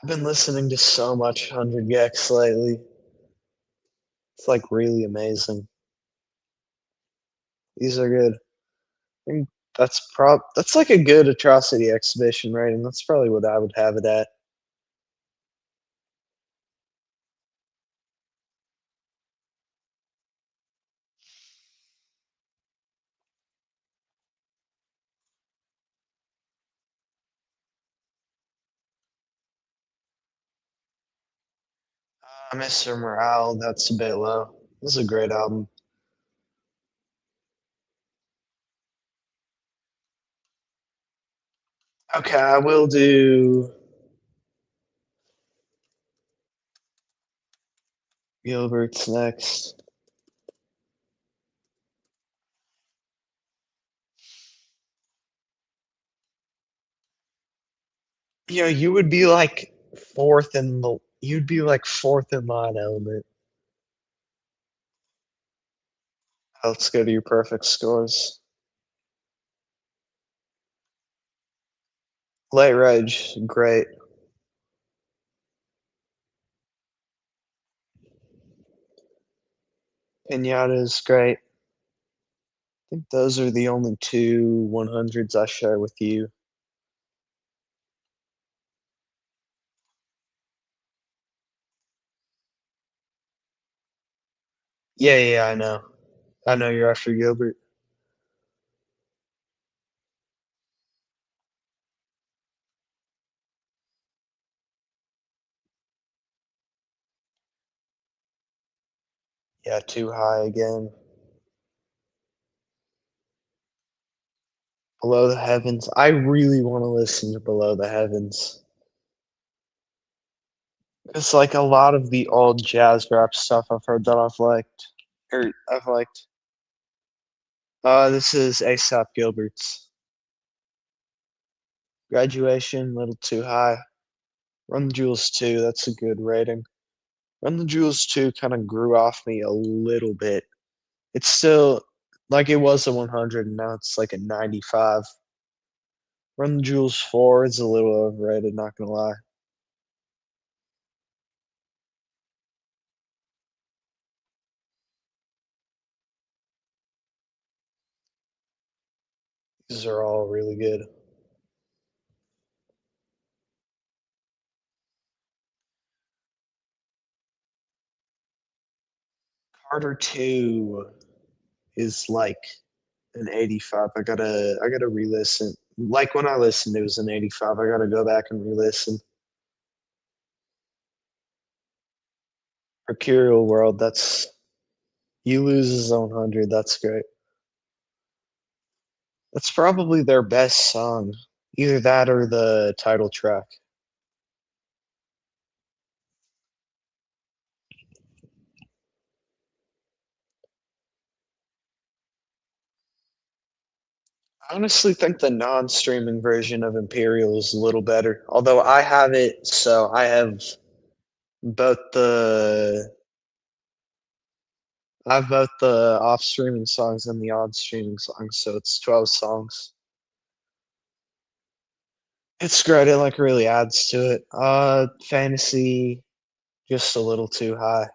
I've been listening to so much 100 gex lately. It's like really amazing. These are good. I think that's like a good atrocity exhibition rating. That's probably what I would have it at. Mr. Morale, that's a bit low. This is a great album. Okay, I will do Gilbert's next. You would be like you'd be like fourth in line, Element. Let's go to your perfect scores. Late Reg, great. Pinata is great. I think those are the only two 100s I share with you. Yeah, yeah, I know. I know you're after Gilbert. Yeah, too high again. Below the Heavens. I really want to listen to Below the Heavens. It's like a lot of the old jazz rap stuff I've heard that I've liked. I've liked. This is ASAP Gilbert's. Graduation, little too high. Run the Jewels 2, that's a good rating. Run the Jewels 2 kind of grew off me a little bit. It's still like it was a 100 and now it's like a 95. Run the Jewels 4 is a little overrated, not gonna lie. These are all really good. Carter 2 is like an 85. I gotta re-listen. Like when I listened, it was an 85. I gotta go back and re-listen. Mercurial World, that's he loses on 100. That's great. That's probably their best song. Either that or the title track. I honestly think the non-streaming version of Imperial is a little better. Although I have it, so I have both the I have both the off streaming songs and the on streaming songs, so it's 12 songs. It's great. It like really adds to it. Fantasy just a little too high.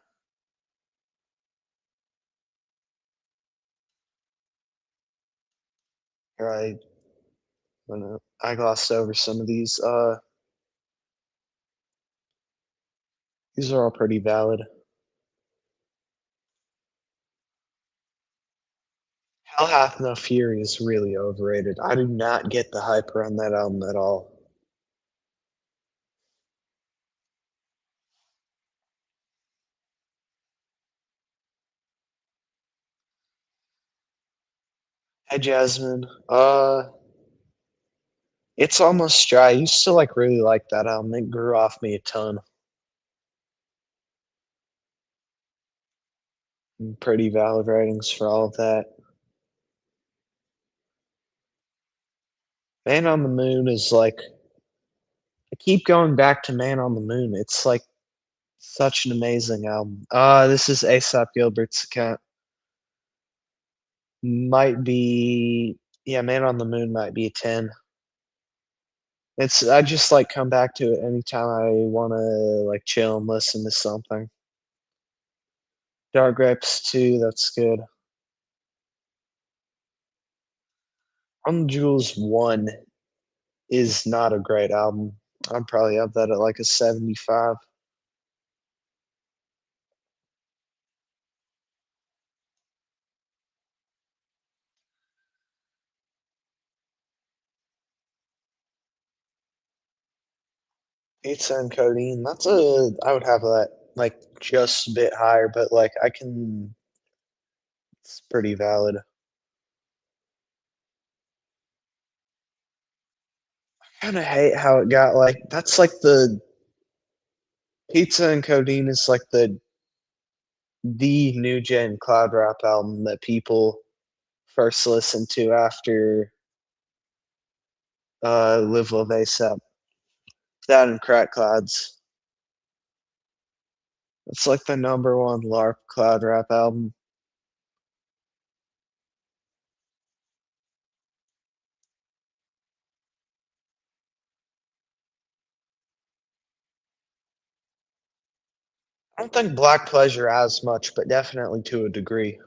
I I glossed over some of these. These are all pretty valid. Hell Hath No Fury is really overrated. I do not get the hype around that album at all. Hey Jasmine, it's almost dry. I used to like really like that album. It grew off me a ton. Pretty valid ratings for all of that. Man on the Moon is like I keep going back to Man on the Moon. It's like such an amazing album. This is ASAP Gilbert's account. Might be yeah, Man on the Moon might be a 10. It's I just like come back to it anytime I wanna like chill and listen to something. Dark Grapes 2, that's good. On Jules 1 is not a great album. I'd probably have that at like a 75. Pizza and Codeine, that's a I would have that like just a bit higher, but like I can it's pretty valid. Kinda hate how it got like that's like the Pizza and Codeine is like the new gen cloud rap album that people first listened to after Live Love ASAP. That and Crack Clouds. It's like the number one LARP cloud rap album. I don't think Black Pleasure as much, but definitely to a degree.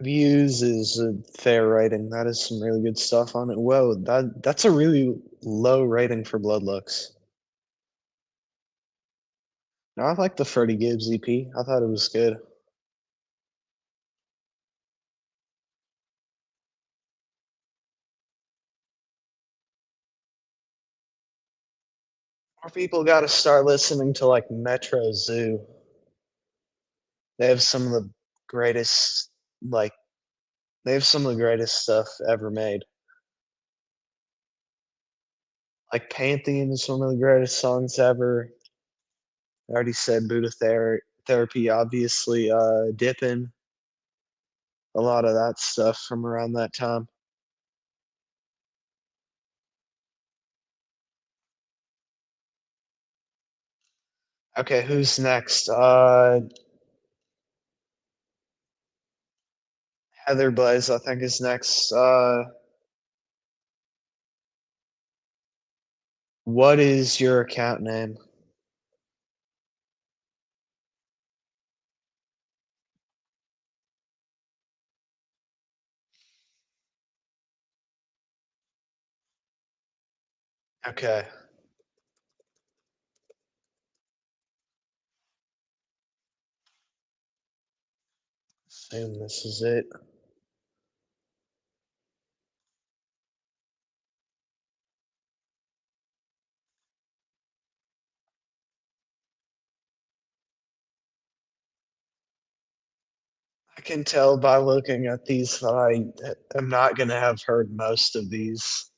Views is a fair rating. That is some really good stuff on it. Whoa, that's a really low rating for Bloodlux. No, I like the Freddie Gibbs EP. I thought it was good. More people got to start listening to like Metro Zoo. They have some of the greatest, like, they have some of the greatest stuff ever made. Like Pantheon is one of the greatest songs ever. I already said Buddha Therapy, obviously. Dippin', a lot of that stuff from around that time. Okay, who's next? Heather Blaze, I think, is next. What is your account name? Okay, assume this is it. I can tell by looking at these that I am not gonna have heard most of these.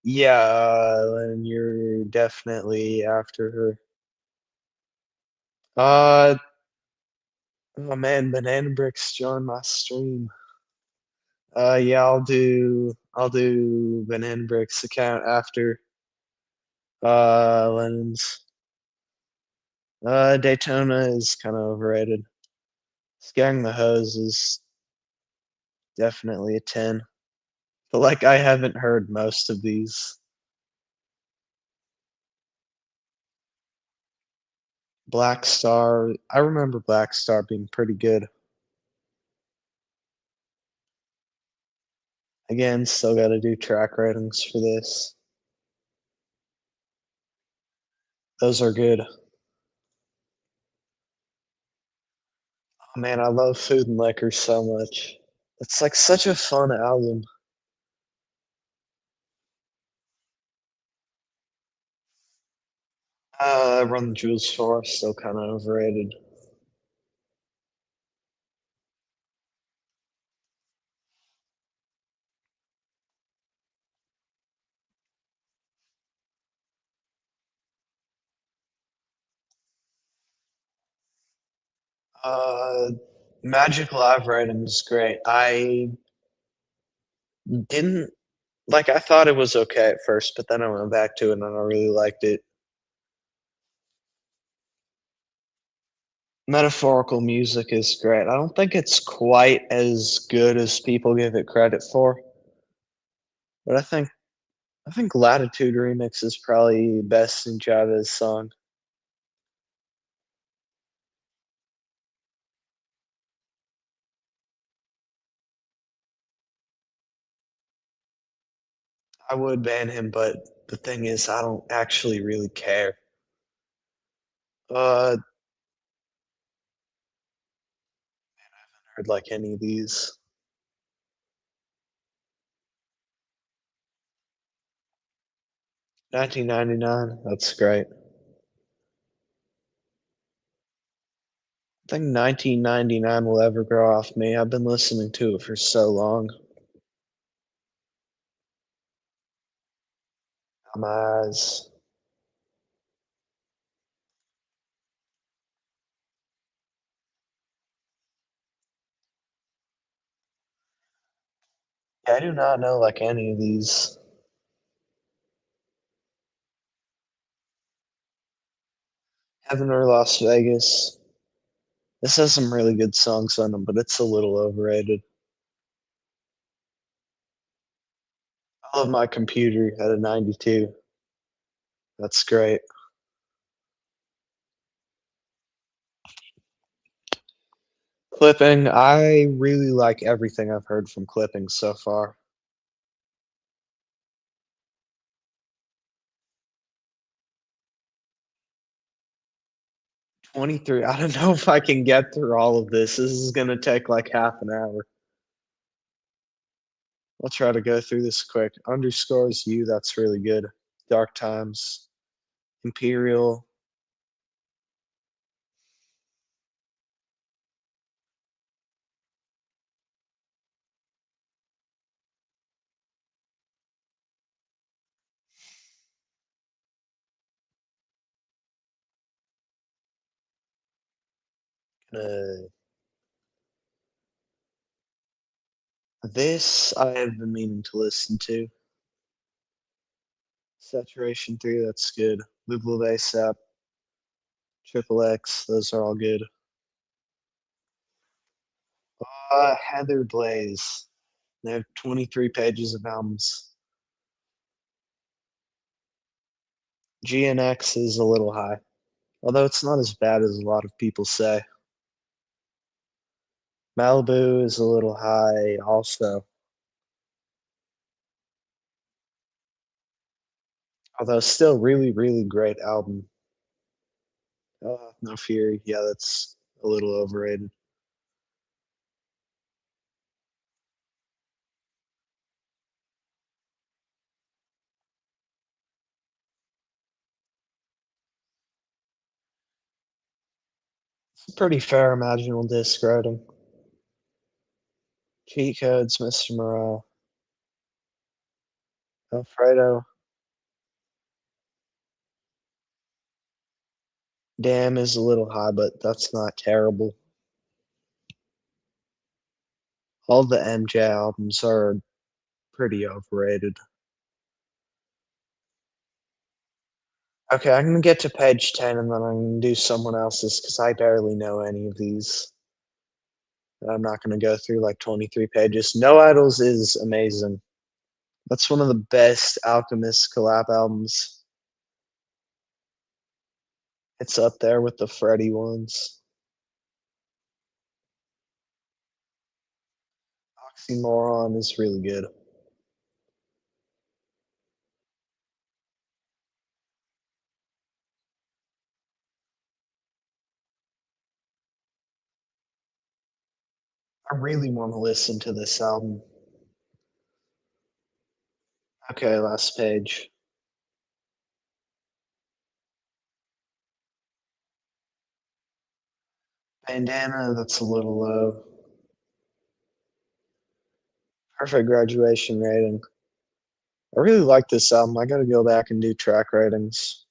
Yeah, and you're definitely after her. Uh, oh man, Banana Bricks joined my stream. Yeah, I'll do Banana Bricks account after Lennon's. Daytona is kind of overrated. Scaring the Hose is definitely a 10. But like I haven't heard most of these. Black Star, I remember Black Star being pretty good. Again, still gotta do track ratings for this. Those are good. Oh, man, I love Food and Liquor so much. It's, like, such a fun album. Run the Jewels 4, still kinda overrated. Uh, Magic Live Writing is great. I didn't like, I thought it was okay at first, but then I went back to it and I really liked it. Metaphorical music is great. I don't think it's quite as good as people give it credit for, but I think Latitude Remix is probably best in Chavez song. I would ban him, but the thing is I don't actually really care. Uh, heard like any of these. 1999, that's great. I think 1999 will ever grow off me. I've been listening to it for so long. My eyes. Yeah, I do not know like any of these. Heaven or Las Vegas. This has some really good songs on them, but it's a little overrated. I love My Computer at a 92. That's great. Clipping, I really like everything I've heard from Clipping so far. 23, I don't know if I can get through all of this. This is gonna take like half an hour. I'll try to go through this quick. Underscores you, that's really good. Dark Times, Imperial, uh, this I have been meaning to listen to. Saturation 3, that's good. Lubla ASAP, Triple X, those are all good. Heather Blaze. They have 23 pages of albums. GNX is a little high, although it's not as bad as a lot of people say. Malibu is a little high also, although still really, really great album. No Fury, yeah, that's a little overrated. It's a pretty fair imaginal disc rating. Cheat Codes, Mr. Morale, Alfredo, Damn is a little high, but that's not terrible. All the MJ albums are pretty overrated. Okay, I'm gonna get to page 10 and then I'm gonna do someone else's because I barely know any of these. I'm not gonna go through like 23 pages. No Idols is amazing. That's one of the best Alchemist collab albums. It's up there with the Freddie ones. Oxymoron is really good. I really want to listen to this album. Okay, last page. Bandana, that's a little low. Perfect graduation rating. I really like this album. I gotta go back and do track ratings.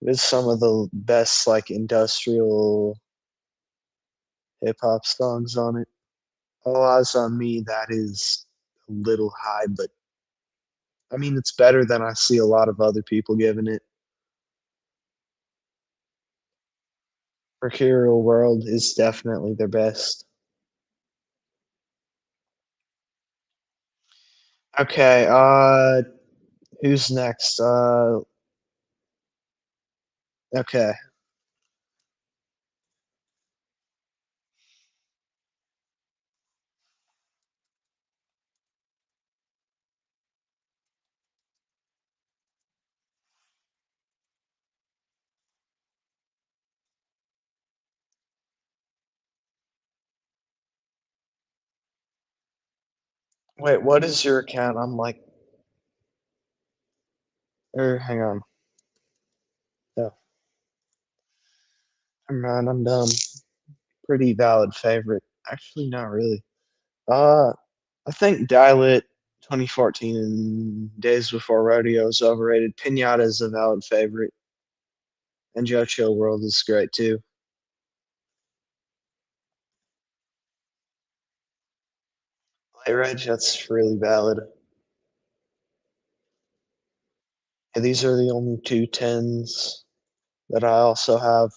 It is some of the best like industrial hip hop songs on it. All Eyes on Me, that is a little high, but I mean it's better than I see a lot of other people giving it. Mercurial World is definitely their best. Okay, who's next? Okay. Wait, what is your account? I'm like, or hang on. No, never mind. I'm dumb. Pretty valid favorite. Actually, not really. Uh, I think Dial It 2014 and Days Before Rodeo is overrated. Pinata is a valid favorite, and Joe Chill World is great too. Hey, Reg, that's really valid. Yeah, these are the only two tens that I also have.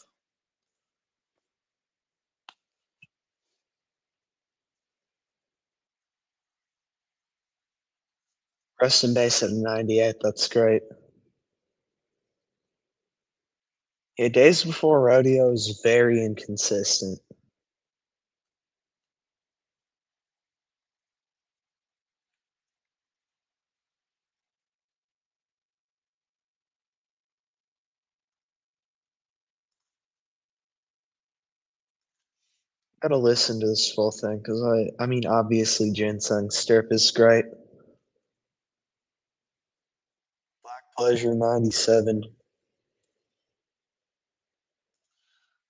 Rest in Base at 98. That's great. Yeah, Days Before Rodeo is very inconsistent. Gotta listen to this full thing because I mean, obviously, Ginseng Strip is great. Pleasure 97.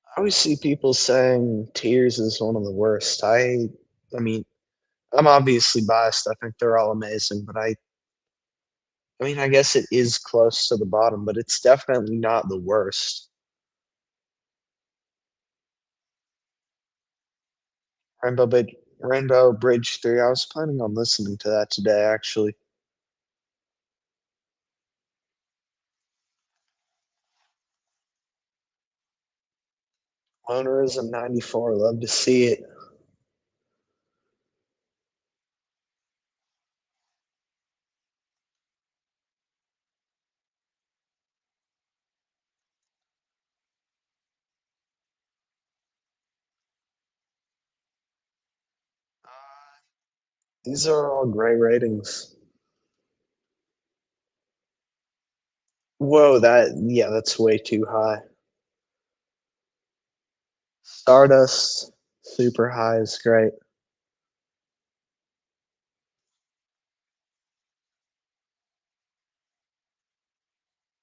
I always see people saying Tears is one of the worst. I mean, I'm obviously biased. I think they're all amazing, but I mean, I guess it is close to the bottom, but it's definitely not the worst. Rainbow Bridge 3. I was planning on listening to that today, actually. Lonerism 94. Love to see it. These are all great ratings. Whoa, yeah, that's way too high. Stardust, super high is great.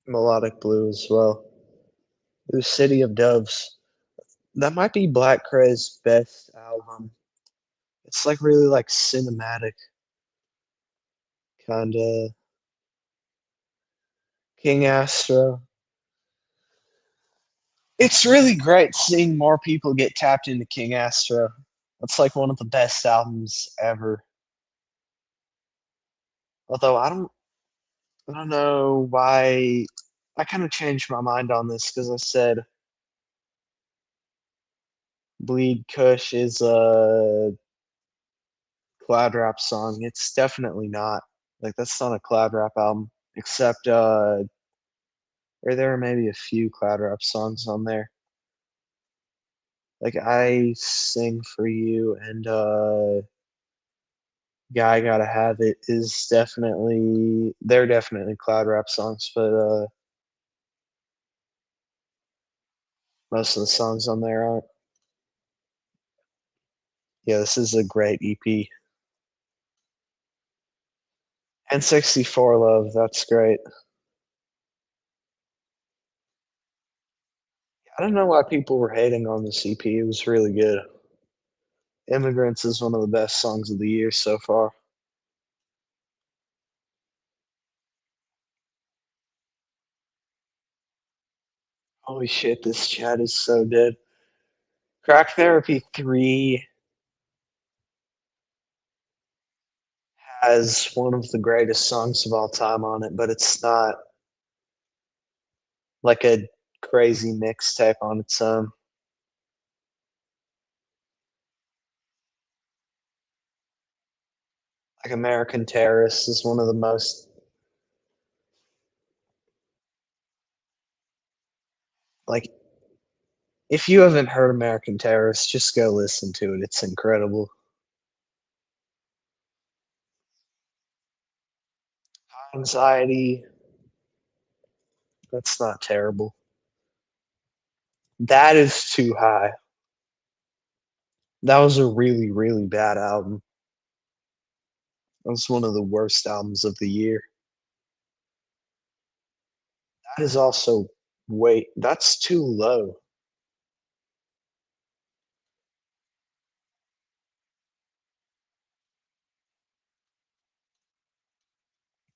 Melodic Blue as well. The City of Doves. That might be Black Cray's best album. It's like really like cinematic, kinda. King Astro. It's really great seeing more people get tapped into King Astro. That's like one of the best albums ever. Although I don't know why I kind of changed my mind on this because I said Bleed Kush is a cloud rap song. It's definitely not. Like that's not a cloud rap album. Except or there are maybe a few cloud rap songs on there. Like I Sing for You and Guy Gotta Have It is definitely they're definitely cloud rap songs, but most of the songs on there aren't. Yeah, this is a great EP. And 64 Love, that's great. I don't know why people were hating on this EP, it was really good. Immigrants is one of the best songs of the year so far. Holy shit, this chat is so dead. Crack Therapy 3 has one of the greatest songs of all time on it, but it's not like a crazy mixtape on its own. Like American Terrorist is one of the most like if you haven't heard American Terrorist, just go listen to it. It's incredible. Anxiety, that's not terrible. That is too high. That was a really, really bad album. That was one of the worst albums of the year. That is also wait, that's too low.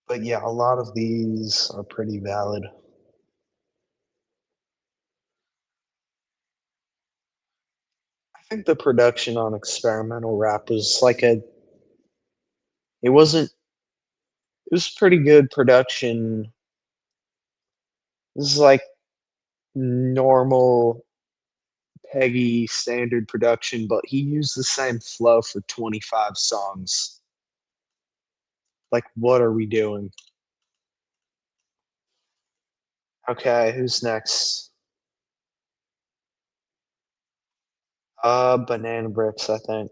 But yeah, a lot of these are pretty valid. I think the production on experimental rap was like a it wasn't it was pretty good production. This is like normal Peggy standard production, but he used the same flow for 25 songs. Like, what are we doing? Okay, who's next? Banana Bricks, I think.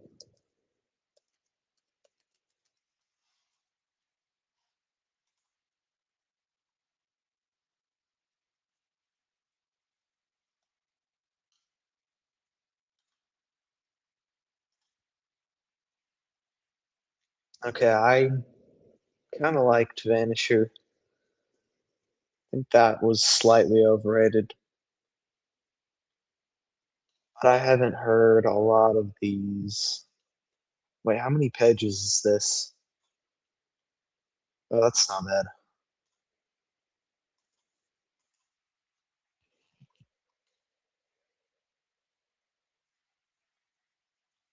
Okay, I kind of liked Vanisher. I think that was slightly overrated, but I haven't heard a lot of these. Wait, how many pages is this? Oh, that's not bad.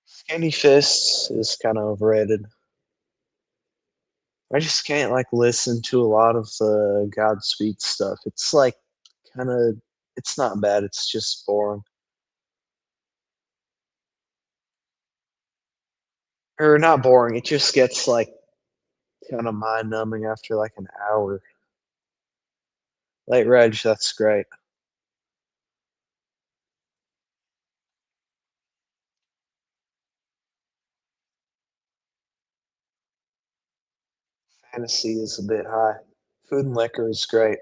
Skinny Fists is kind of overrated. I just can't like listen to a lot of the Godspeed stuff. It's like kind of it's not bad. It's just boring. Or not boring. It just gets like kind of mind numbing after like an hour. Late Reg, that's great. Fantasy is a bit high. Food and Liquor is great.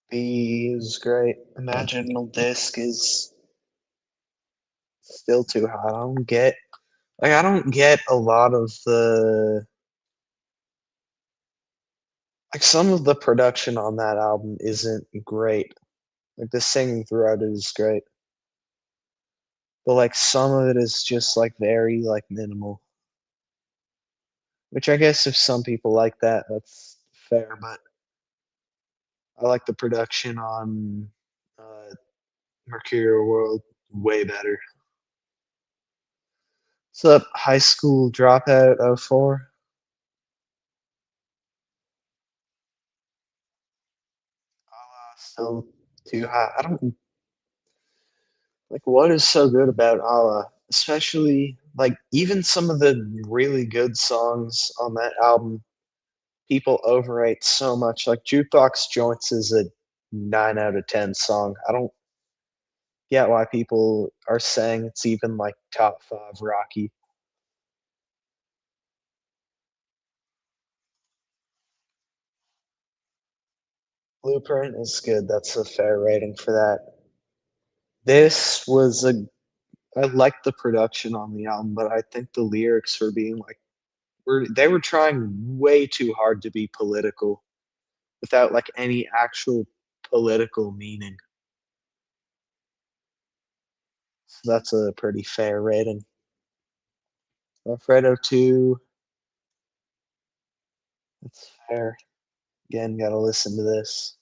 B is great. Imaginal Disc is still too high. I don't get a lot of the like some of the production on that album isn't great. Like the singing throughout it is great. But like some of it is just like very like minimal. Which I guess if some people like that, that's fair. But I like the production on Mercurial World way better. What's up, High School Dropout '04? Still too high. I don't like what is so good about Allah, especially like even some of the really good songs on that album people overrate so much. Like Jukebox Joints is a 9 out of 10 song. I don't get why people are saying it's even like top 5 Rocky. Blueprint is good, that's a fair rating for that. This was a I liked the production on the album, but I think the lyrics were being, like they were trying way too hard to be political without, like, any actual political meaning. So that's a pretty fair rating. Alfredo 2, that's fair. Again, gotta listen to this.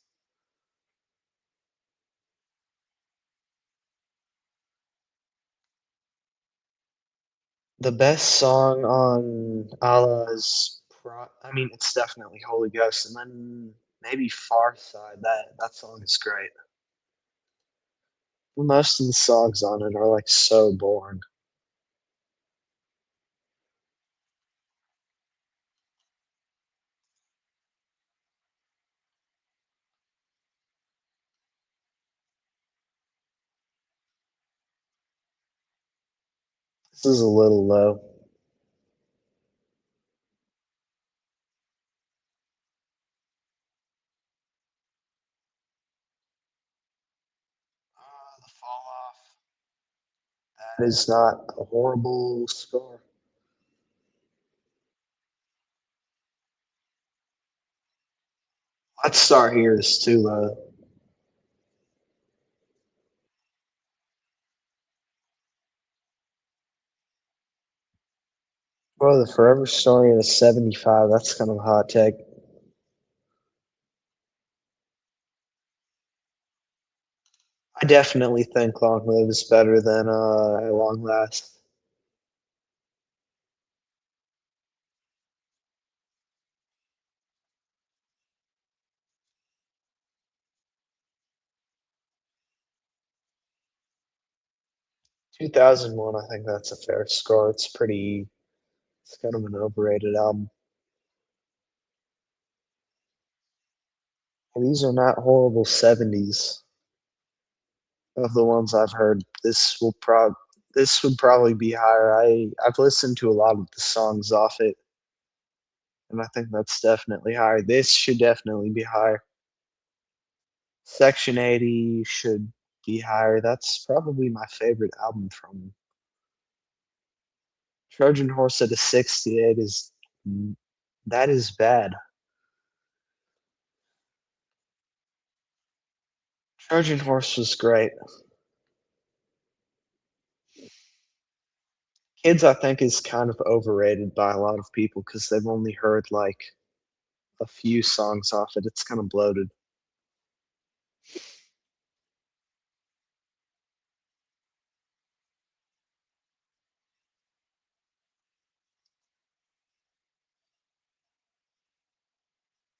The best song on Allah is I mean, it's definitely Holy Ghost, and then maybe Far Side. That song is great. Most of the songs on it are like so boring. This is a little low. The Fall Off. That is not a horrible score. Let's start here is too low. Bro, the Forever Story at a 75. That's kind of a hot take. I definitely think Long Live is better than At Long Last. – 2001, I think that's a fair score. It's kind of an overrated album. These are not horrible 70s of the ones I've heard. This would probably be higher. I've listened to a lot of the songs off it, and I think that's definitely higher. This should definitely be higher. Section 80 should be higher. That's probably my favorite album from 'em. Trojan Horse at a 68 is that is bad. Trojan Horse was great. Kids, I think, is kind of overrated by a lot of people because they've only heard like a few songs off it. It's kind of bloated.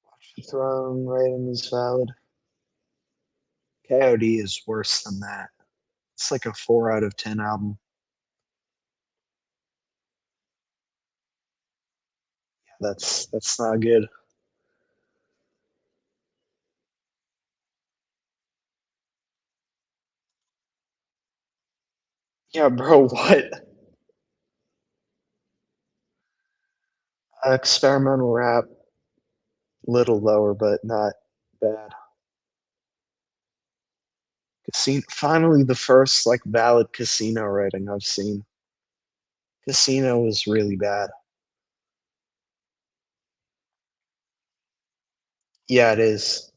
Watch the Throne rating is valid. Coyote is worse than that. It's like a 4 out of 10 album. That's not good. Yeah, bro, what? Experimental rap, little lower, but not bad. Casino, finally the first like valid Casino rating I've seen. Casino was really bad. Yeah, it is.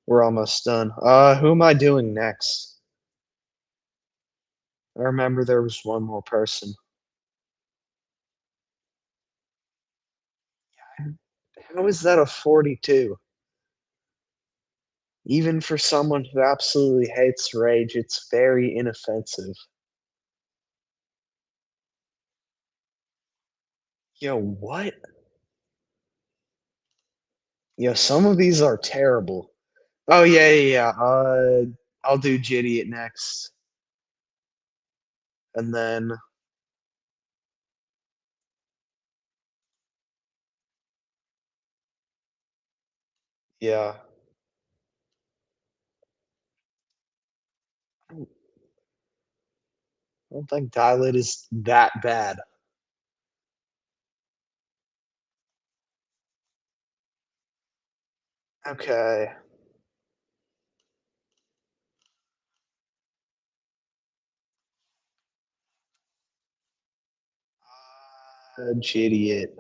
We're almost done. Who am I doing next? I remember there was one more person. How is that a 42? Even for someone who absolutely hates Rage, it's very inoffensive. Yo, what? Yo, some of these are terrible. Oh yeah, yeah, yeah. I'll do Jitty it next, and then yeah, I don't think Dial is that bad. Okay, Fudge idiot.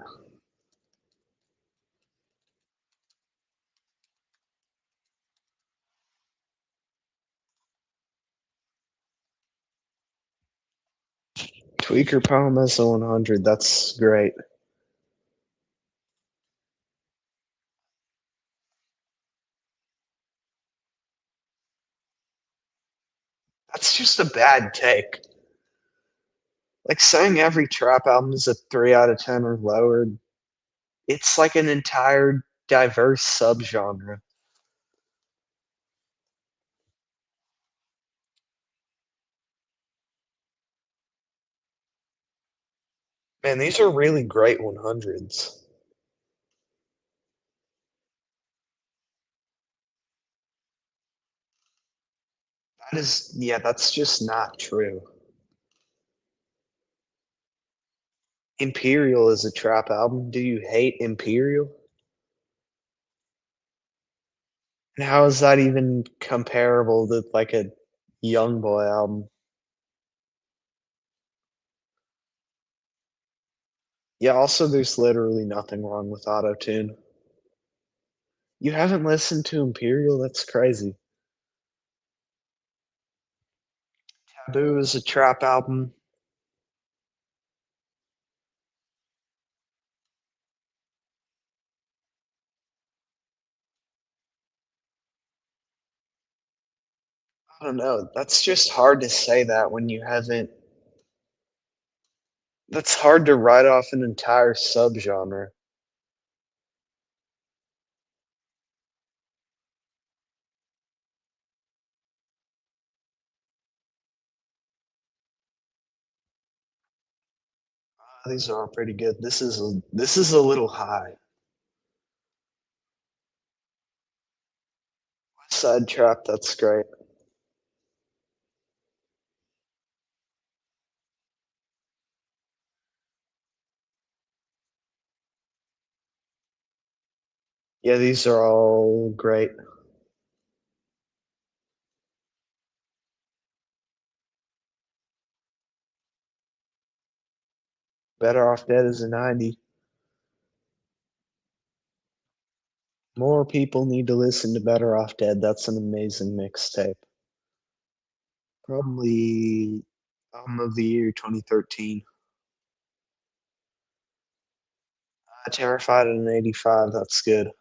Tweaker Palm as a 100. That's great. That's just a bad take. Like saying every trap album is a 3 out of 10 or lower, it's like an entire diverse subgenre. Man, these are really great 100s. That is, yeah, that's just not true. Imperial is a trap album. Do you hate Imperial? And how is that even comparable to like a Young Boy album? Yeah, also there's literally nothing wrong with auto-tune. You haven't listened to Imperial? That's crazy. Taboo is a trap album. I don't know. That's just hard to say that when you haven't. That's hard to write off an entire subgenre. These are all pretty good. This is a little high. Side trap, that's great. Yeah, these are all great. Better Off Dead is a 90. More people need to listen to Better Off Dead. That's an amazing mixtape. Probably album of the year 2013. Terrified at an 85. That's good.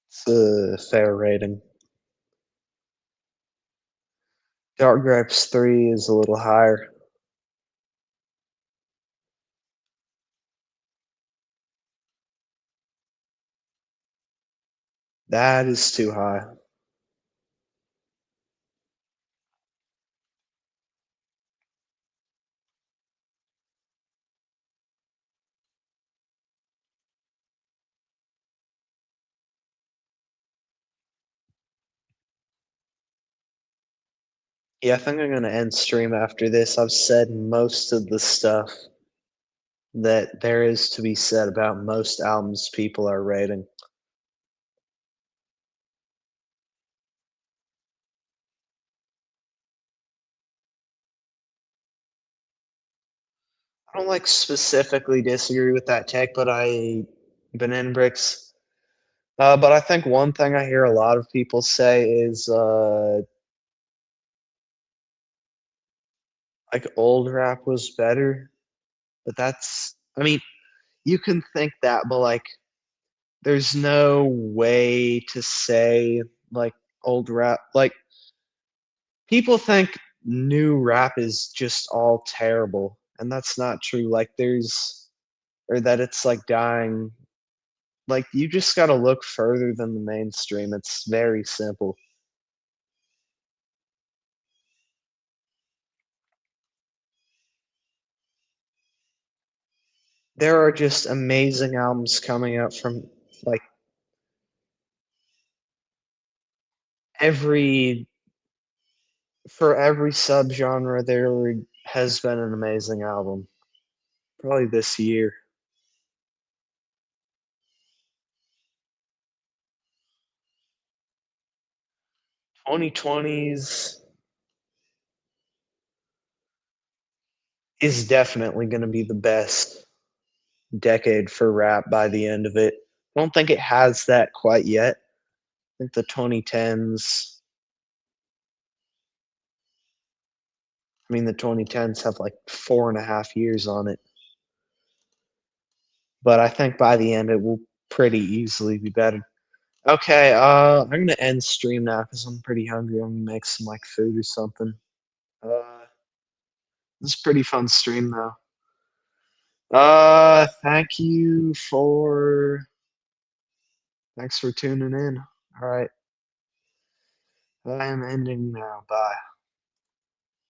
It's a fair rating. Dark Grapes 3 is a little higher. That is too high. Yeah, I think I'm gonna end stream after this. I've said most of the stuff that there is to be said about most albums people are rating. I don't like specifically disagree with that take, but I banana bricks. But I think one thing I hear a lot of people say is like old rap was better. But that's I mean, you can think that, but like there's no way to say like old rap like people think new rap is just all terrible, and that's not true. Like there's or that it's like dying. Like you just got to look further than the mainstream. It's very simple. There are just amazing albums coming out from like every for every subgenre there has been an amazing album. Probably this year. 2020s is definitely gonna be the best decade for rap by the end of it. I don't think it has that quite yet. I think the 2010s the 2010s have, like, 4.5 years on it, but I think by the end, it will pretty easily be better. Okay, I'm gonna end stream now because 'cause I'm pretty hungry. I'm gonna make some, like, food or something. Uh, this is a pretty fun stream, though. Thank you for thanks for tuning in. Alright, I am ending now. Bye.